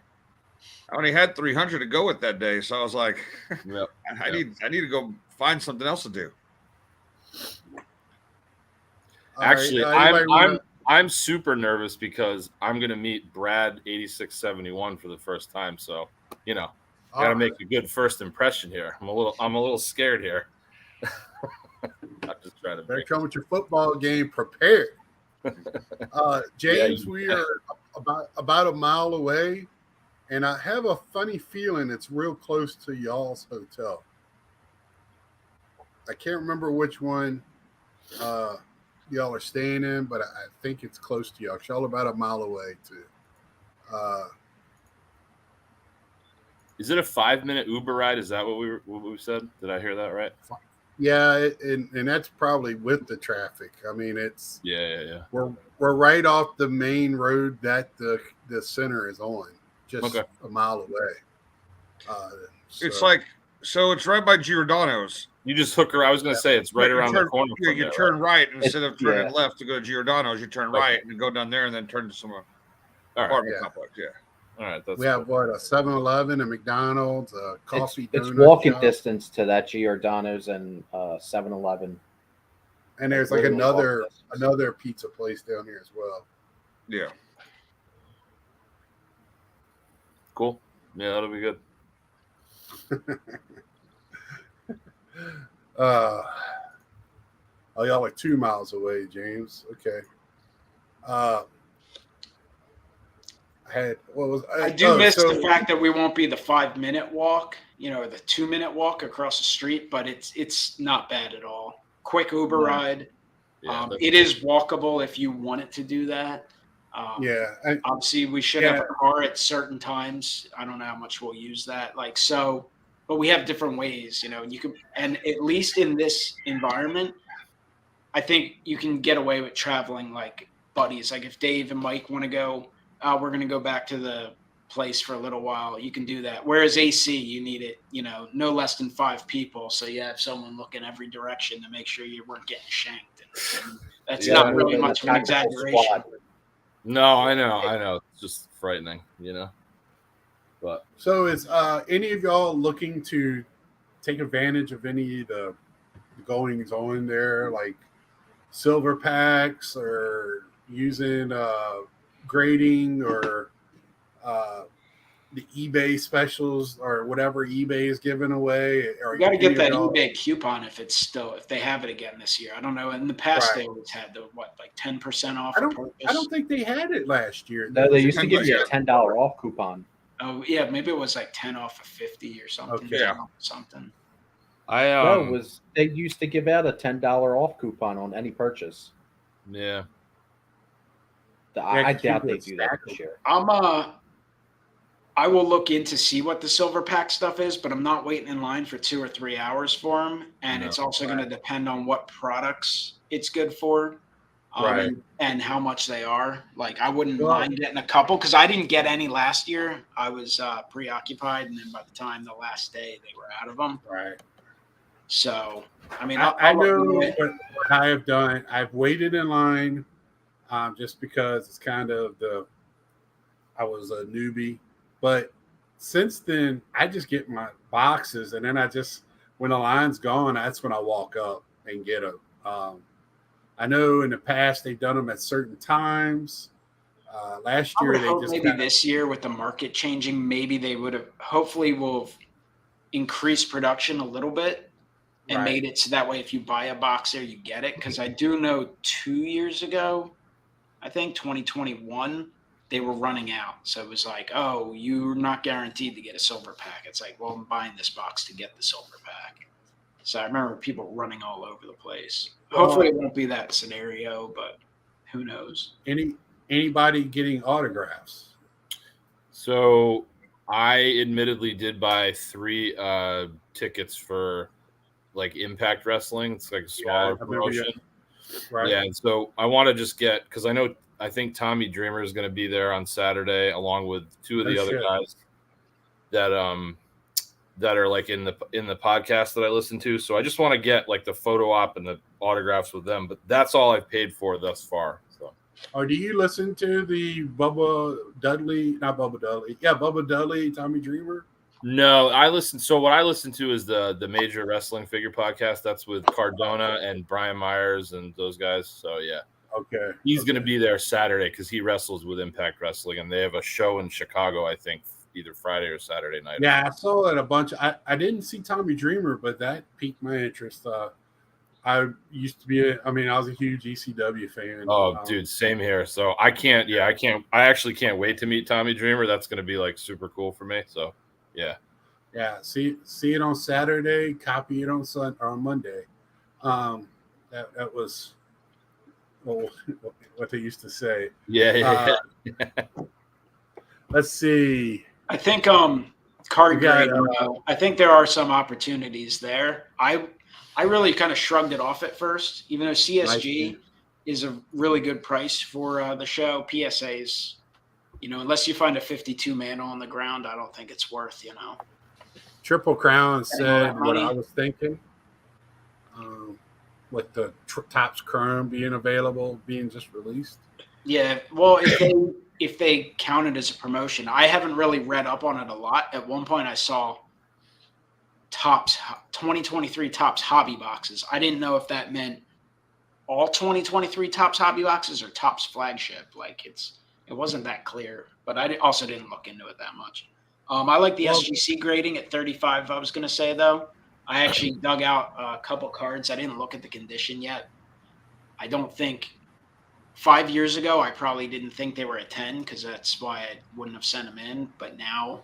I only had 300 to go with that day. So I was like, I need to go find something else to do. Actually, I'm super nervous because I'm going to meet Brad 8671 for the first time. So, got to make a good first impression here. I'm a little scared here. I'm just trying to better come with your football game prepared. James, we are about a mile away, and I have a funny feeling it's real close to y'all's hotel. I can't remember which one y'all are staying in, but I think it's close to y'all. Y'all are about a mile away too. Is it a 5-minute Uber ride? Is that what we said? Did I hear that right? Yeah, and that's probably with the traffic. I mean, it's We're right off the main road that the center is on, just a mile away. It's right by Giordano's. You just hook her. I was going to say it's right around the corner. You turn right instead of turning left to go to Giordano's. You turn right and go down there and then turn to some apartment complex. Yeah. All right. We have a 7-Eleven, a McDonald's, a coffee. It's walking distance to that Giordano's and 7-Eleven. And there's like another pizza place down here as well. Yeah. Cool. Yeah, that'll be good. Y'all are 2 miles away, James. Okay. I do miss the fact that we won't be the 5-minute walk, or the 2-minute walk across the street, but it's not bad at all. Quick Uber ride. Yeah, it is walkable if you wanted to do that. Obviously, we should have a car at certain times. I don't know how much we'll use that. But we have different ways, you can, and at least in this environment, I think you can get away with traveling like buddies. Like if Dave and Mike want to go, we're going to go back to the place for a little while. You can do that. Whereas AC, you need it, no less than 5 people. So you have someone looking every direction to make sure you weren't getting shanked. And That's Yeah. not really Moving much the of an tactical exaggeration. squad. No, I know. It's just frightening, But So is any of y'all looking to take advantage of any of the goings on there, like silver packs or using grading or the eBay specials or whatever eBay is giving away? Or You got to any get of that y'all- eBay coupon if they have it again this year. I don't know. In the past, Right. they always had the 10% off. I don't think they had it last year. No, they used to $10 give you a $10 off coupon. Oh yeah, maybe it was like 10 off of 50 or something. Okay. 10 off something. They used to give out a $10 off coupon on any purchase. yeah. I doubt they could do that stack this year. I will look in to see what the silver pack stuff is, but I'm not waiting in line for 2 or 3 hours for them. And No. it's also going to depend on what products it's good for. Right. And how much they are. Like, I wouldn't Well- mind getting a couple because I didn't get any last year. I was preoccupied, and then by the time the last day, they were out of them. Right. So, I mean, I know I'll look into it. what I have done. I've waited in line just because it's kind of I was a newbie. But since then, I just get my boxes, and then when the line's gone, that's when I walk up and get them. I know in the past they've done them at certain times. Last I year would they hope just maybe this year with the market changing, maybe they would have hopefully will have increased production a little bit and Right. made it so that way if you buy a box there, you get it. Because I do know 2 years ago, I think 2021, they were running out. So it was like, oh, you're not guaranteed to get a silver pack. It's like, well, I'm buying this box to get the silver pack. So I remember people running all over the place. Hopefully it won't be that scenario, but who knows? Anybody getting autographs? So I admittedly did buy 3 tickets for like Impact Wrestling. It's like a smaller promotion. Right. Yeah, and so I want to just get because I think Tommy Dreamer is going to be there on Saturday along with 2 of the other guys that are like in the podcast that I listen to. So I just want to get like the photo op and the autographs with them. But that's all I've paid for thus far. So. Or do you listen to the Bubba Dudley, Tommy Dreamer? No, what I listen to is the Major Wrestling Figure podcast. That's with Cardona and Brian Myers and those guys. So yeah. Okay. He's going to be there Saturday because he wrestles with Impact Wrestling, and they have a show in Chicago, I think, either Friday or Saturday night. Yeah, I saw it a bunch. I didn't see Tommy Dreamer, but that piqued my interest. I used to be I was a huge ECW fan. Oh, dude, same here. So I actually can't wait to meet Tommy Dreamer. That's going to be like super cool for me. So yeah. Yeah, see it on Saturday, copy it on Monday. That was what they used to say. Yeah. Let's see. I think card grading. I think there are some opportunities there. I really kind of shrugged it off at first, even though CSG is a really good price for the show. PSAs, unless you find a 52 man on the ground, I don't think it's worth. Triple Crown said what money. I was thinking. With the Topps Chrome being available, being just released. Yeah, well, if they count it as a promotion, I haven't really read up on it a lot. At one point, I saw Topps 2023 Topps hobby boxes. I didn't know if that meant all 2023 Topps hobby boxes or Topps flagship. Like it wasn't that clear, but I also didn't look into it that much. I like the SGC grading at 35. I was going to say though. I actually dug out a couple cards. I didn't look at the condition yet. I don't think 5 years ago, I probably didn't think they were a 10 because that's why I wouldn't have sent them in. But now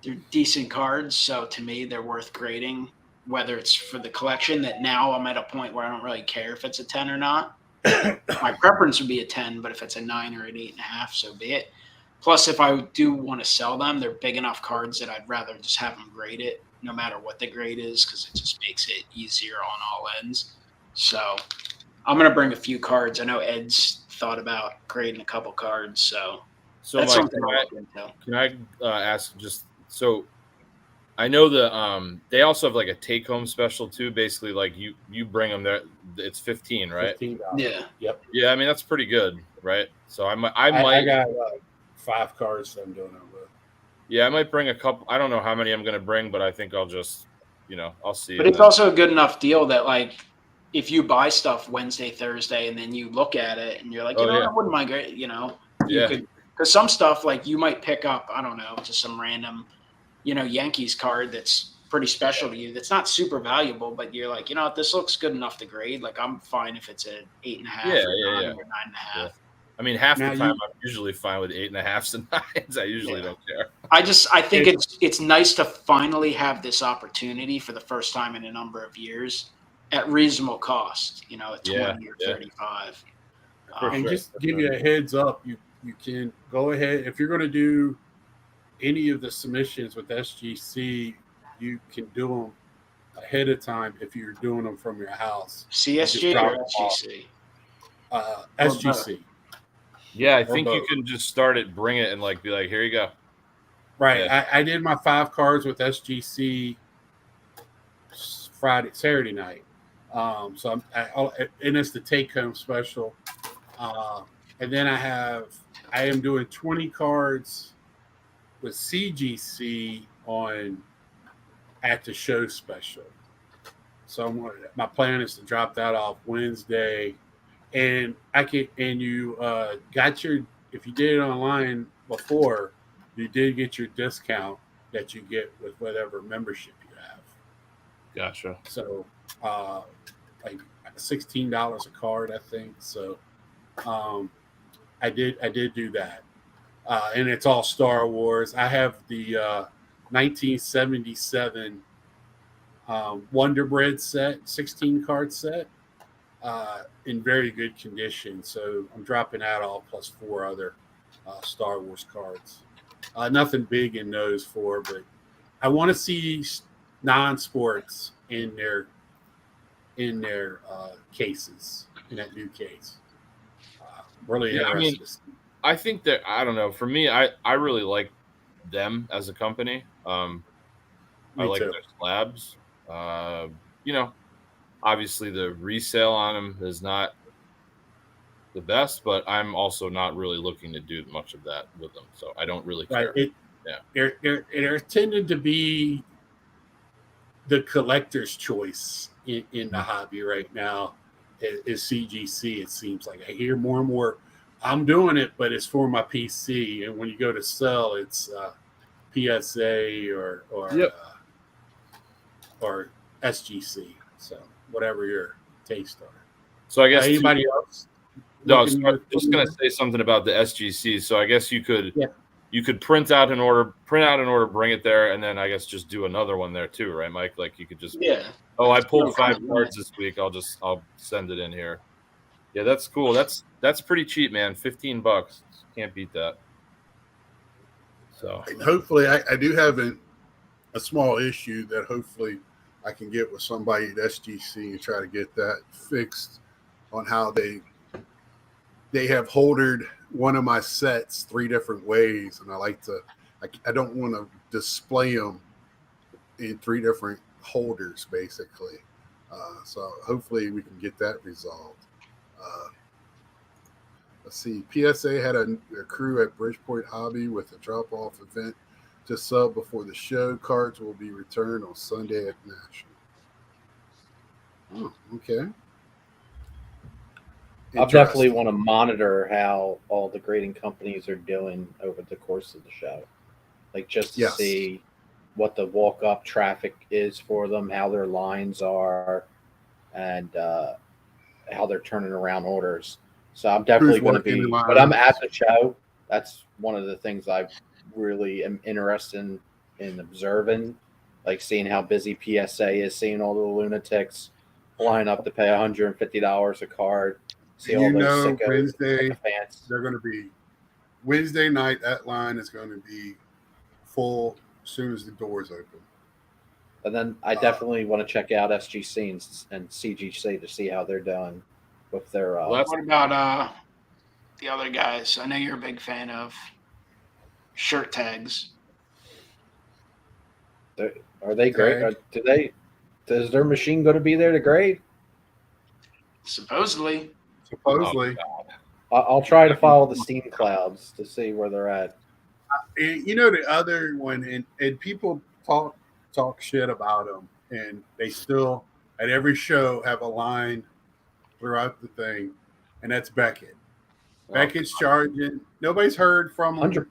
they're decent cards. So to me, they're worth grading, whether it's for the collection that now I'm at a point where I don't really care if it's a 10 or not. My preference would be a 10, but if it's a 9 or an 8.5, so be it. Plus, if I do want to sell them, they're big enough cards that I'd rather just have them grade it no matter what the grade is because it just makes it easier on all ends. So I'm going to bring a few cards. I know Ed's thought about grading a couple cards. So that's Mike, something I'll look into. Can I ask just so I know they also have like a take home special too. Basically, like you bring them there, it's 15, right? $15. Yeah. Yep. Yeah, I mean that's pretty good, right? So I might I got 5 cards that I'm doing it with. yeah, I might bring a couple. I don't know how many I'm going to bring, but I think I'll just I'll see. But it's also a good enough deal that like if you buy stuff Wednesday, Thursday, and then you look at it and you're like, Oh, yeah. I wouldn't mind, you Yeah. could, because some stuff like you might pick up, I don't know, just some random, Yankees card that's pretty special to you. That's not super valuable, but you're like, this looks good enough to grade. Like I'm fine if it's a 8.5 or 9 or 9.5. Yeah. I mean, half Now the time I'm usually fine with 8.5s and 9s. I usually don't care. I think it's nice to finally have this opportunity for the first time in a number of years at reasonable cost, at 20 or 35. And just give you a heads up, you can go ahead if you're going to do any of the submissions with SGC, you can do them ahead of time if you're doing them from your house. CSG or SGC? SGC. Yeah, I think you can just start it, bring it, and be like, here you go. Right. Yeah. I did my 5 cards with SGC Saturday night. So and it's the take home special. And then I am doing 20 cards with CGC at the show special. So my plan is to drop that off Wednesday, and if you did it online before, you did get your discount that you get with whatever membership you have. Gotcha. So like $16 a card, I think. So I did do that. And it's all Star Wars. I have the 1977 Wonder Bread set, 16 card set, in very good condition. So I'm dropping that all plus 4 other Star Wars cards. Nothing big in those 4, but I want to see non-sports in their cases, in that new case. Really interested. I think that, I don't know, for me, I really like them as a company. I like their slabs. Obviously the resale on them is not the best, but I'm also not really looking to do much of that with them, so I don't really care. They're tended to be the collector's choice in the hobby right now. Is CGC. It seems like I hear more and more. I'm doing it, but it's for my PC. And when you go to sell, it's PSA or SGC. So whatever your taste are. So I guess anybody else? No, I was just going to say something about the SGC. So I guess you could print out an order, bring it there, and then I guess just do another one there too, right, Mike? Like you could just I pulled 5 cards this week. I'll send it in here. Yeah, that's cool. That's pretty cheap, man. $15. Can't beat that. So and hopefully, I do have a small issue that hopefully I can get with somebody at SGC and try to get that fixed on how they have holdered one of my sets 3 different ways, and I don't want to display them in 3 different holders, basically. So hopefully we can get that resolved. Let's see. PSA had a crew at Bridgeport Hobby with a drop-off event to sub before the show. Cards will be returned on Sunday at National. Oh, okay. I definitely want to monitor how all the grading companies are doing over the course of the show. Like just to see what the walk-up traffic is for them, how their lines are, and how they're turning around orders. So I'm definitely going to be, but I'm at the show. That's one of the things I really am interested in observing, like seeing how busy PSA is, seeing all the lunatics line up to pay $150 a card. See all those sickos, Wednesday, they're going to be Wednesday night. That line is going to be full as soon as the doors open. And then I definitely want to check out SGC and CGC to see how they're doing with their. What about the other guys? I know you're a big fan of shirt tags. Are they great? Is their machine going to be there to grade? Supposedly. Supposedly. I'll try to follow the steam clouds to see where they're at. And you know the other one, and people talk shit about them, and they still at every show have a line throughout the thing, and that's Beckett. Beckett's charging. Nobody's heard from them. $100.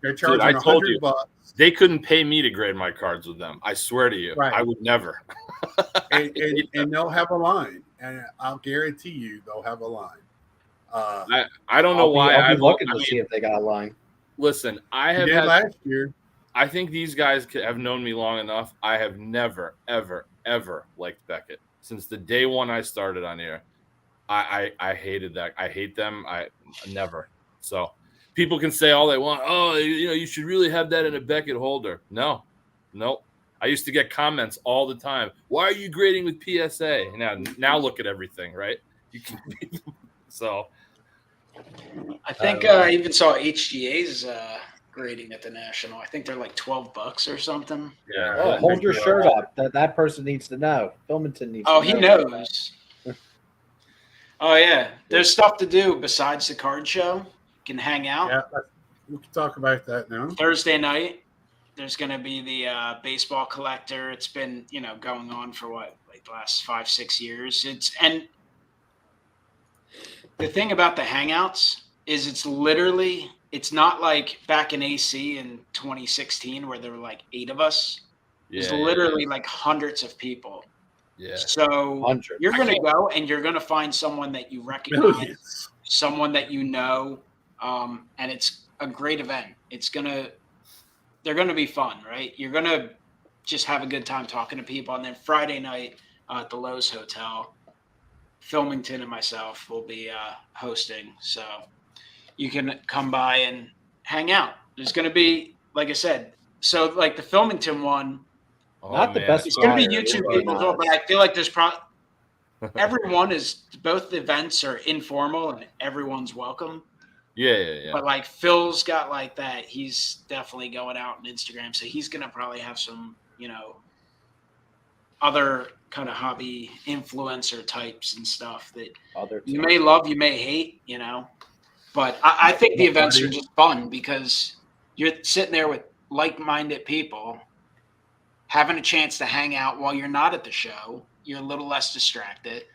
They're charging Dude, I told you, $100. they couldn't pay me to grade my cards with them. I swear to you, Right. I would never. and they'll have a line, and I'll guarantee you they'll have a line. I don't know why. I'll be looking to see if they got a line. Listen, I have did had last year. I think these guys have known me long enough. I have never, ever, ever liked Beckett since the day one I started on here. I hated that. I hate them. I never. So people can say all they want. Oh, you should really have that in a Beckett holder. No. I used to get comments all the time. Why are you grading with PSA? Now look at everything, right? You can. So. I think I even saw HGA's grading at the National. I think they're like $12 or something. Yeah. Oh, hold your shirt up. That person needs to know. Filmington needs to know. Oh, he knows. Oh, yeah. There's stuff to do besides the card show. You can hang out. Yeah, we can talk about that now. Thursday night, there's going to be the baseball collector. It's been, going on for the last 5-6 years. And the thing about the hangouts is it's not like back in AC in 2016 where there were like 8 of us. It's literally like hundreds of people. Yeah. So you're going to go and you're going to find someone that you recognize, someone that you know, and it's a great event. They're going to be fun, right? You're going to just have a good time talking to people. And then Friday night at the Lowe's Hotel, Filmington and myself will be hosting. So you can come by and hang out. There's going to be, like I said, so like the Filmington one, not the best. It's going to be YouTube people, but I feel like there's everyone is, both events are informal and everyone's welcome. Yeah. But like Phil's got like that. He's definitely going out on Instagram. So he's going to probably have some, other kind of hobby influencer types and stuff that you may love, you may hate, But I think the events are just fun because you're sitting there with like-minded people having a chance to hang out while you're not at the show. You're a little less distracted.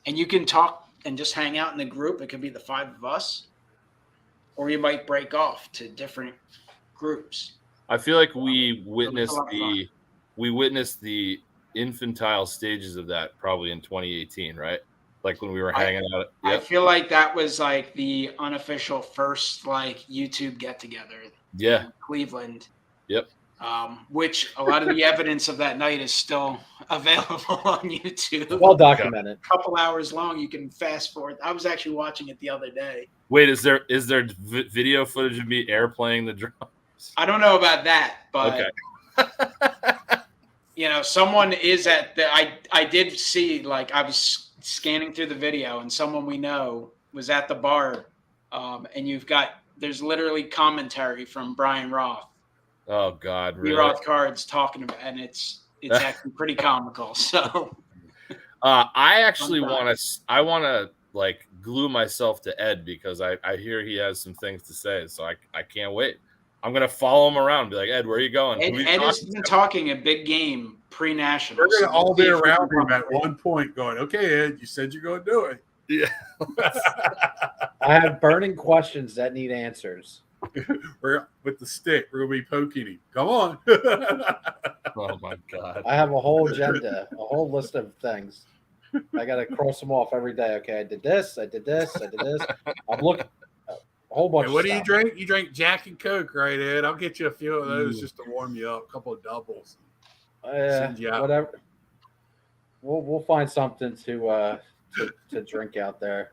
And you can talk and just hang out in the group. It could be the 5 of us. Or you might break off to different groups. I feel like we witnessed the infantile stages of that probably in 2018, right? Like when we were hanging out. I feel like that was like the unofficial first like YouTube get together. Yeah. In Cleveland. Yep. Which a lot of the evidence of that night is still available on YouTube. Well documented. A couple hours long. You can fast forward. I was actually watching it the other day. Wait, is there video footage of me airplaying the drums? I don't know about that, but okay. Someone is at the. I did see, like, I was scanning through the video, and someone we know was at the bar, and there's literally commentary from Brian Roth. Oh God, really? Roth cards talking about, and it's actually pretty comical. So, I actually want to like glue myself to Ed because I hear he has some things to say, so I can't wait. I'm gonna follow him around and be like, Ed, where are you going? Ed has been talking a big game pre-national. We're gonna all be around him at one point going, okay, Ed, you said you're gonna do it. Yeah. I have burning questions that need answers. We're with the stick. We're gonna be poking him. Come on. Oh my God. I have a whole agenda, a whole list of things. I got to cross them off every day. Okay, I did this. I'm looking a whole bunch. And what of do you stuff. drink? You drink Jack and Coke, right, Ed? I'll get you a few of those just to warm you up. A couple of doubles. Send you out. Whatever. We'll find something to drink out there.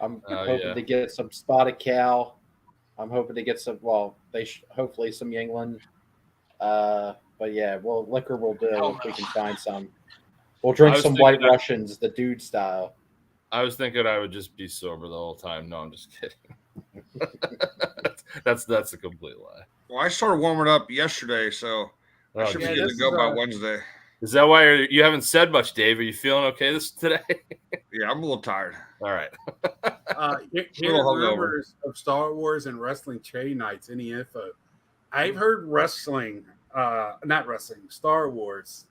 I'm hoping to get some Spotted Cow. I'm hoping to get some. Well, hopefully some Yingling. But yeah, liquor will do if we can find some. We'll drink some White Russians, the dude style. I was thinking I would just be sober the whole time. No, I'm just kidding. That's a complete lie. Well, I started warming up yesterday, so I should be good to go by Wednesday. Is that why you haven't said much, Dave? Are you feeling okay today? Yeah, I'm a little tired. All right. Hearing rumors of Star Wars and wrestling trade nights. Any info? I've heard Star Wars.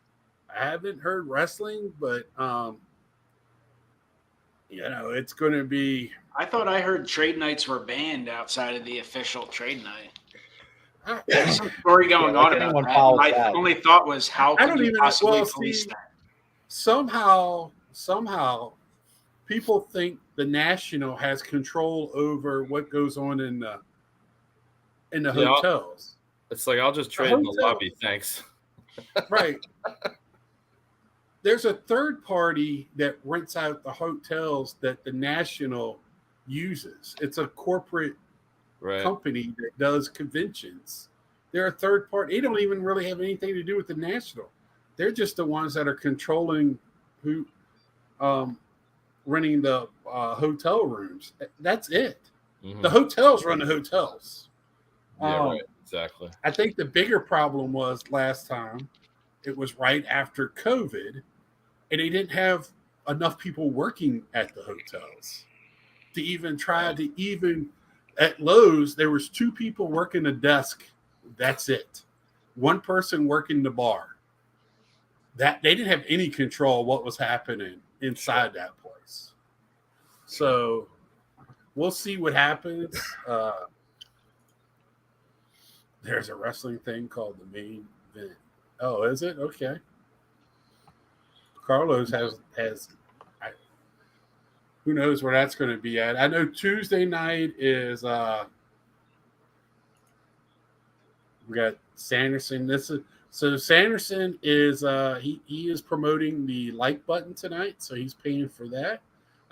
I haven't heard wrestling, but it's going to be. I thought I heard trade nights were banned outside of the official trade night. There's some story going on about that. My only thought was, how can you possibly police that? Somehow, people think the National has control over what goes on in the hotels. It's like, I'll just trade in the lobby, thanks. Right. There's a third party that rents out the hotels that the National uses. It's a corporate company that does conventions. They're a third party. They don't even really have anything to do with the National. They're just the ones that are controlling who renting the hotel rooms. That's it. Mm-hmm. The hotels run the hotels. Yeah, right. Exactly. I think the bigger problem was last time, it was right after COVID, and they didn't have enough people working at the hotels to even try to at Lowe's, there was 2 people working the desk. That's it. 1 person working the bar. That they didn't have any control of what was happening inside that place. So we'll see what happens. There's a wrestling thing called the main event. Oh, is it? Okay. Carlos has who knows where that's going to be at. I know Tuesday night is we got Sanderson. Sanderson is he is promoting the like button tonight, so he's paying for that.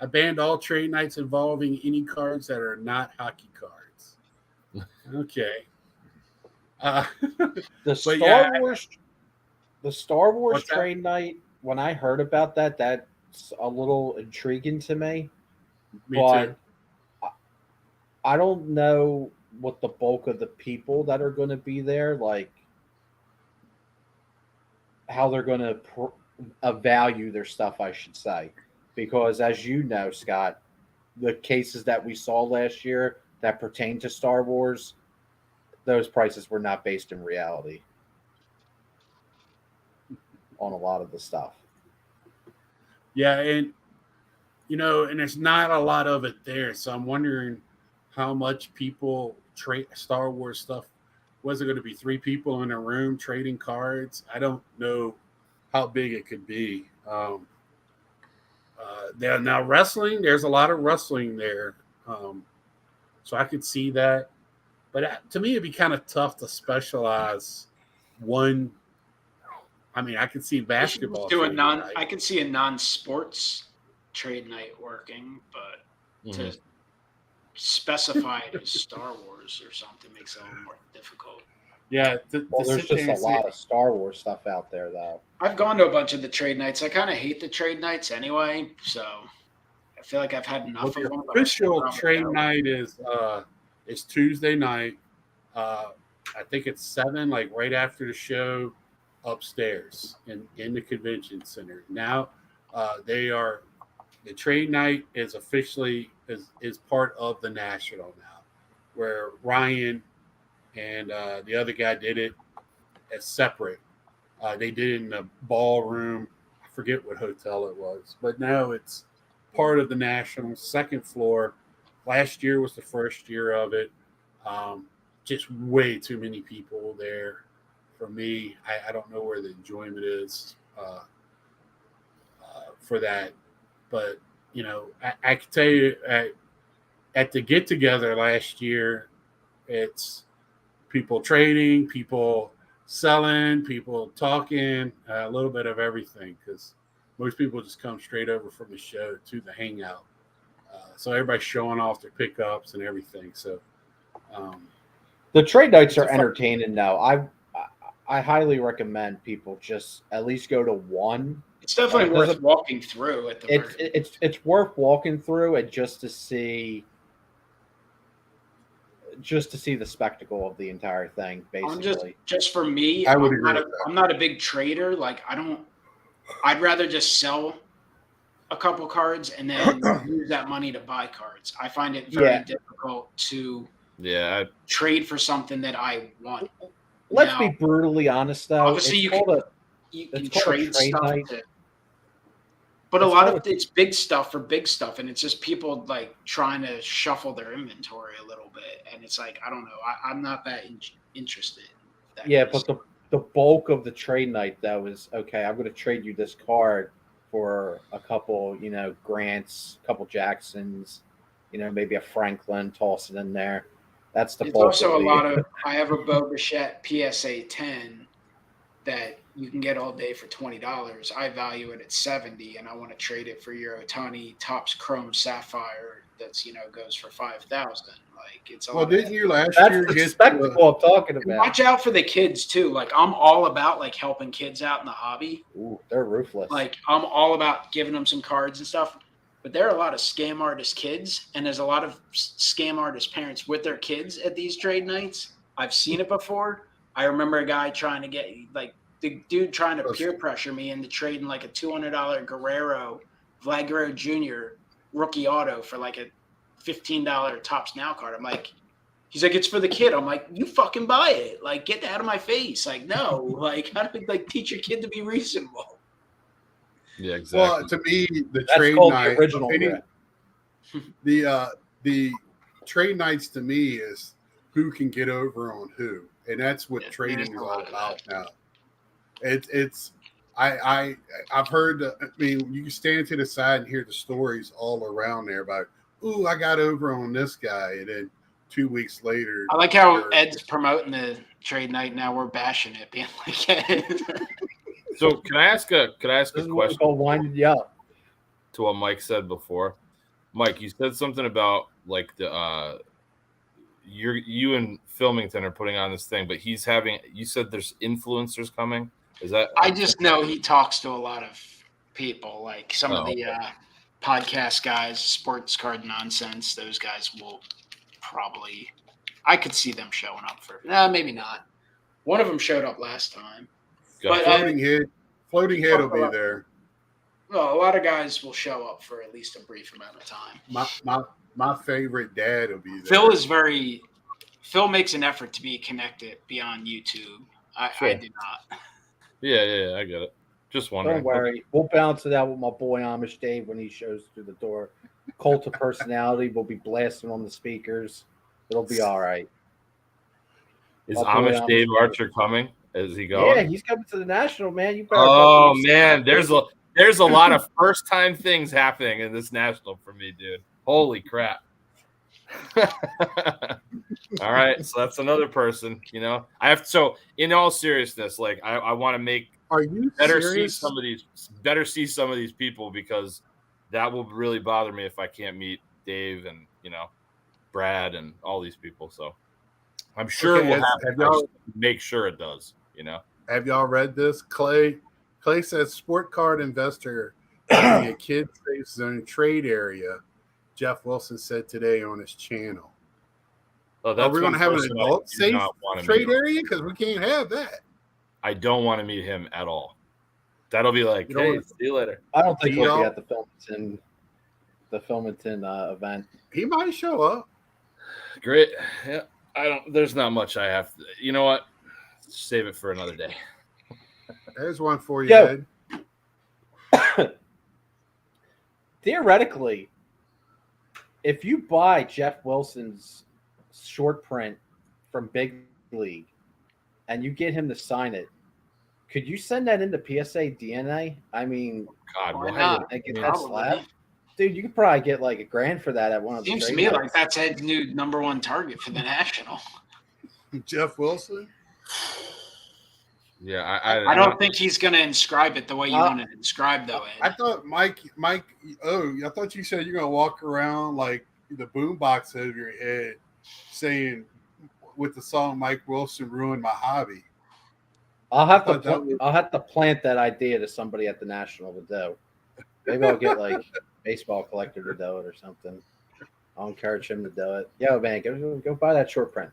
I banned all trade nights involving any cards that are not hockey cards. Okay. The Star Wars trade night, when I heard about that, that's a little intriguing to me. But too. I don't know what the bulk of the people that are going to be there, like how they're going to value their stuff, I should say. Because as you know, Scott, the cases that we saw last year that pertain to Star Wars, those prices were not based in reality on a lot of the stuff. Yeah, and and there's not a lot of it there. So I'm wondering how much people trade Star Wars stuff. Was it going to be 3 people in a room trading cards? I don't know how big it could be. Now wrestling, there's a lot of wrestling there. So I could see that. But to me, it'd be kind of tough to specialize one. I mean, I could see basketball. I could see a non-sports trade night working, but to specify it as Star Wars or something makes it a little more difficult. Yeah, there's just a lot of Star Wars stuff out there, though. I've gone to a bunch of the trade nights. I kind of hate the trade nights anyway, so I feel like I've had enough of them. The official trade night is Tuesday night. I think it's 7, like right after the show, upstairs in the convention center. Now the trade night is officially is part of the National now, where Ryan and the other guy did it as separate. They did it in the ballroom. I forget what hotel it was, but now it's part of the National, 2nd floor. Last year was the first year of it. Just way too many people there for me. I don't know where the enjoyment is for that. But, I can tell you at the get-together last year, it's people trading, people selling, people talking, a little bit of everything, because most people just come straight over from the show to the hangout. So everybody's showing off their pickups and everything. So the trade nights are entertaining now. I highly recommend people just at least go to one. It's definitely worth walking through. It's worth walking through and just to see just to see the spectacle of the entire thing, basically. Just for me, I would agree with that. I'm not a big trader. Like I'd rather just sell a couple cards and then use that money to buy cards. I find it very difficult to trade for something that I want. Let's be brutally honest, though. Obviously, you can trade stuff. Night. But a lot of it's big stuff for big stuff, and it's just people like trying to shuffle their inventory a little bit, and it's like I don't know. I'm not that interested. But the bulk of the trade night though is okay. I'm going to trade you this card for a couple, Grants, a couple Jacksons, maybe a Franklin, toss it in there. That's the bulk. It's also a lot of. I have a Bo Bichette PSA 10 that you can get all day for $20. I value it at $70, and I want to trade it for your Otani Topps Chrome Sapphire. That's goes for $5,000. Like it's all. Well, didn't you last year get the spectacle I'm talking about? Watch out for the kids too. Like I'm all about like helping kids out in the hobby. Ooh, they're ruthless. Like I'm all about giving them some cards and stuff. But there are a lot of scam artist kids, and there's a lot of scam artist parents with their kids at these trade nights. I've seen it before. I remember a guy trying to get like the dude trying to peer pressure me into trading like a $200 Vlad Guerrero Jr. rookie auto for like a $15 Topps Now card. I'm like, he's like, it's for the kid. I'm like, you fucking buy it. Like, get out of my face. Like, no. Like, how do like teach your kid to be reasonable? Yeah, exactly. Well, to me, That's called the original. The trade nights to me is who can get over on who, and that's what trading is all about now. I've heard. You can stand to the side and hear the stories all around there about, ooh, I got over on this guy, and then 2 weeks later. I like how Ed's promoting the trade night. Now we're bashing it, being like Ed. So can I ask a question? Winding you up to what Mike said before. Mike, you said something about like the you and Filmington are putting on this thing, but you said there's influencers coming. Is that? I just know he talks to a lot of people, like some of the podcast guys, sports card nonsense. Those guys will probably. I could see them showing up for. Maybe not. One of them showed up last time. But floating head will be there. Well, a lot of guys will show up for at least a brief amount of time. My favorite dad will be there. Phil makes an effort to be connected beyond YouTube. I do not. Yeah, I get it. Just wondering. Don't worry. We'll balance it out with my boy Amish Dave when he shows through the door. Cult of personality will be blasting on the speakers. It'll be all right. Is Amish Dave Archer coming? Is he going? Yeah, he's coming to the National, man. You better. Oh man, there's a lot of first time things happening in this National for me, dude. Holy crap. All right, so that's another person, I have so in all seriousness, like I want to make see some of these people, because that will really bother me if I can't meet Dave and Brad and all these people. So I'm sure we'll have to make sure it does, Have y'all read this? Clay says sport card investor in a kid safe zone trade area. Jeff Wilson said today on his channel. Oh, are we going to have an adult safe trade area? Because we can't have that. I don't want to meet him at all. That'll be like, hey, see you later. I don't think he'll be at the Filmington event. He might show up. Great. Yeah, there's not much I have. You know what? Save it for another day. There's one for you, Ed. Theoretically, if you buy Jeff Wilson's short print from Big League and you get him to sign it, could you send that into PSA DNA? I mean, why not? Get that slab? Dude, you could probably get like $1,000 for that at one of the. Seems to me like that's Ed's new number one target for the National. Jeff Wilson. Yeah, I don't think he's going to inscribe it the way you want it inscribed, though, Ed. I thought I thought you said you're going to walk around like the boombox over your head saying with the song Mike Wilson ruined my hobby. I'll have to plant that idea to somebody at the National to do. Maybe I'll get like baseball collector to do it or something. I'll encourage him to do it. Yo, man, go buy that short print.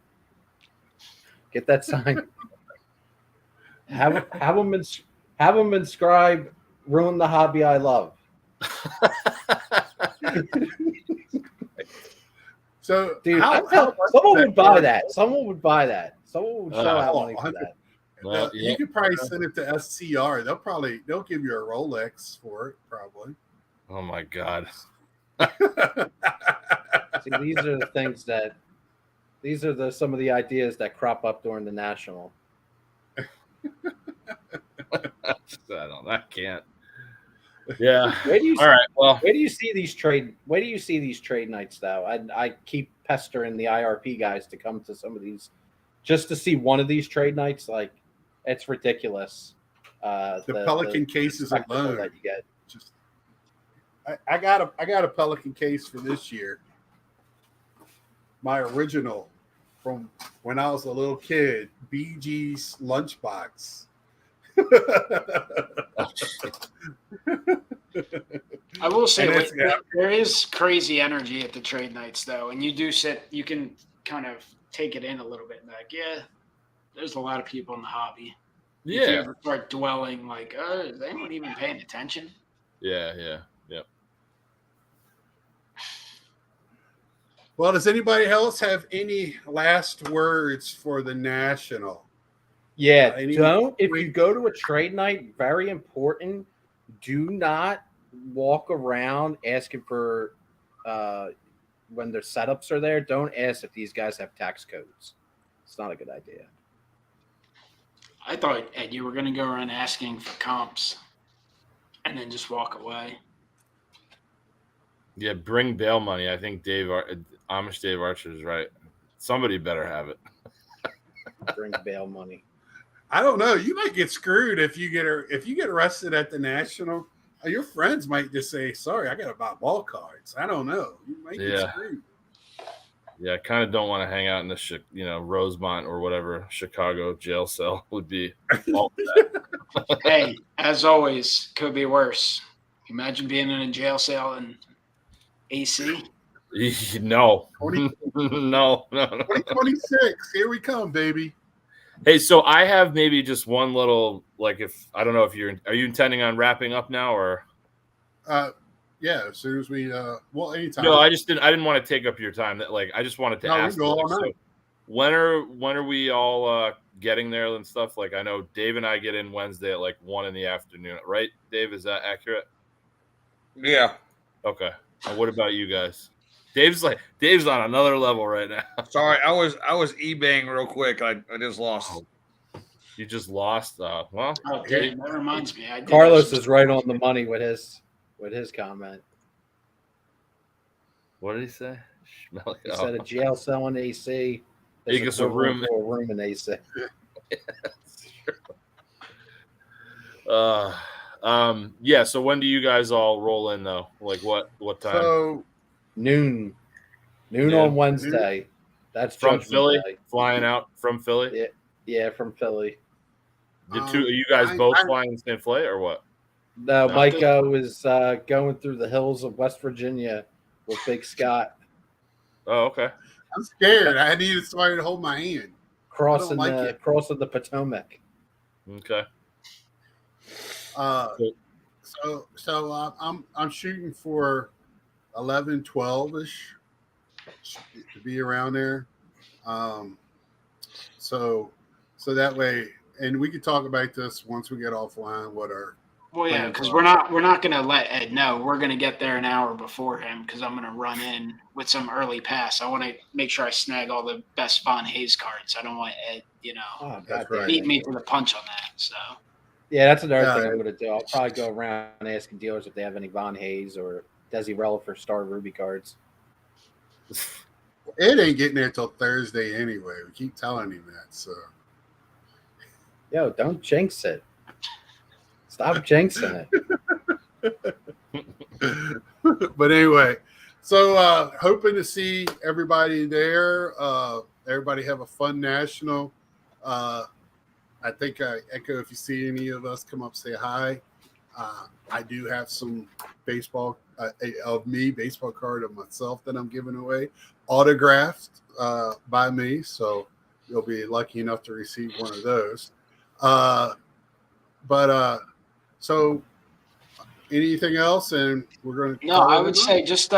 Get that sign. Have him inscribe "Ruin the Hobby I Love." So, Dude, how someone would buy that. Someone would buy that. Someone would shell out money for 100. that. Well, You could probably send it to SCR. They'll give you a Rolex for it, probably. Oh my God. See, these are the things that some of the ideas that crop up during the national. I can't. Yeah. Where do you All right. Well, Where do you see these trade nights though? I keep pestering the IRP guys to come to some of these just to see one of these trade nights. Like, it's ridiculous. The Pelican cases spectacle alone. that you get. Just, I got a Pelican case for this year. My original from when I was a little kid, BG's lunchbox. I will say And it's- there is crazy energy at the trade nights though, and you can kind of take it in a little bit and be like, yeah, there's a lot of people in the hobby. You yeah. can't start dwelling like, is anyone even paying attention? Yeah. Well, does anybody else have any last words for the national? Yeah, Any- if you go to a trade night, very important, do not walk around asking for when their setups are there. Don't ask if these guys have tax codes. It's not a good idea. I thought, Ed, you were going to go around asking for comps and then just walk away. Yeah, bring bail money. I think Amish Dave Archer is right. Somebody better have it. Bring bail money. I don't know. You might get screwed if you get arrested at the national. Your friends might just say, "Sorry, I got to buy ball cards." I don't know. You might get screwed. Yeah, I kind of don't want to hang out in the Rosemont or whatever Chicago jail cell would be. All that. Hey, as always, could be worse. Imagine being in a jail cell in AC. No. 2026. No. 2026. Here we come, baby. Hey, so I have maybe just one little I don't know if are you intending on wrapping up now or? Yeah, as soon as we anytime. No, I didn't want to take up your time. I just wanted to ask. We go all night. So when are we all getting there and stuff? Like, I know Dave and I get in Wednesday at 1 p.m, right? Dave, is that accurate? Yeah. Okay. And what about you guys? Dave's on another level right now. Sorry, I was eBaying real quick. I just lost. You just lost. Well. Oh, damn, that reminds me. Carlos is right on the money with his comment. What did he say? He said a jail cell in AC. Equals a room in AC. Yeah. So when do you guys all roll in though? What time? So noon on Wednesday. That's from Judgment Philly. Day. Flying out from Philly. Yeah, from Philly. Are you guys both flying the same flight or what? No, MikeO is going through the hills of West Virginia with Big Scott. Oh, okay. I'm scared. I needed somebody to hold my hand. Crossing the Potomac. Okay. So I'm shooting for 11, 12-ish to be around there. So that way, and we could talk about this once we get offline. What our because we're not going to let Ed know. We're going to get there an hour before him because I'm going to run in with some early pass. I want to make sure I snag all the best Von Hayes cards. I don't want Ed, beat me to the punch on that. So yeah, that's another thing I'm going to do. I'll probably go around asking dealers if they have any Von Hayes or Desi Relifer Star Ruby cards. Ed ain't getting there till Thursday anyway. We keep telling him that. So yo, don't jinx it. Stop jinxing it. But anyway, so hoping to see everybody there. Everybody have a fun national. I think if you see any of us, come up, say hi. I do have some baseball of me, baseball card of myself that I'm giving away, autographed by me. So you'll be lucky enough to receive one of those. So anything else? And we're going to. No, I would say just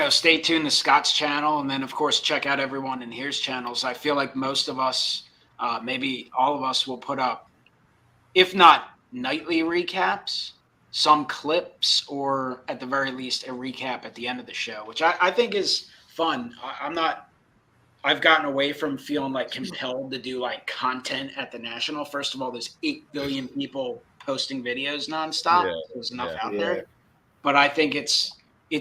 stay tuned to Scott's channel, and then of course check out everyone in here's channels. I feel like most of us, maybe all of us, will put up, if not nightly recaps, some clips, or at the very least a recap at the end of the show, which I think is fun. I've gotten away from feeling like compelled to do like content at the National. First of all, there's 8 billion people posting videos nonstop. Yeah, There's enough out yeah. there. But I think it's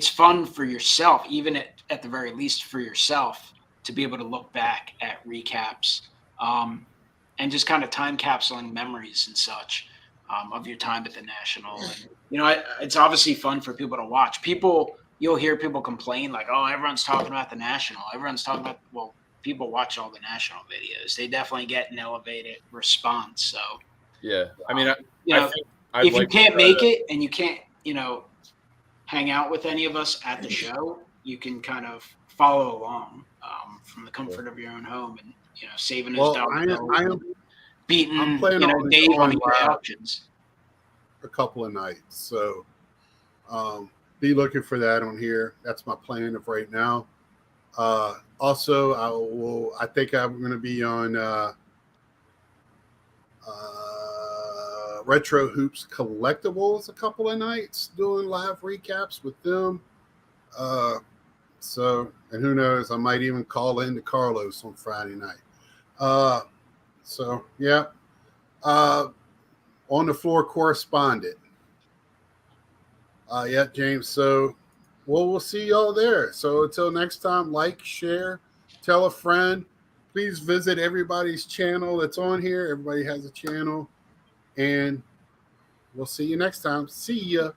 fun for yourself, even at the very least for yourself, to be able to look back at recaps and just kind of time capsuling memories and such of your time at the National. And, it's obviously fun for people to watch. You'll hear people complain like, oh, everyone's talking about the National. Everyone's talking about, well, people watch all the National videos. They definitely get an elevated response. So, yeah. I mean, if you can't make it and you can't, hang out with any of us at the show, you can kind of follow along from the comfort of your own home and, saving those dollars. I'm planning on Dave on the live options. a couple of nights. So be looking for that on here. That's my plan of right now. Also, I think I'm going to be on Retro Hoops Collectibles a couple of nights doing live recaps with them. And who knows, I might even call in to Carlos on Friday night. On the floor correspondent. James. So, we'll see y'all there. So until next time, like, share, tell a friend. Please visit everybody's channel that's on here. Everybody has a channel. And we'll see you next time. See ya.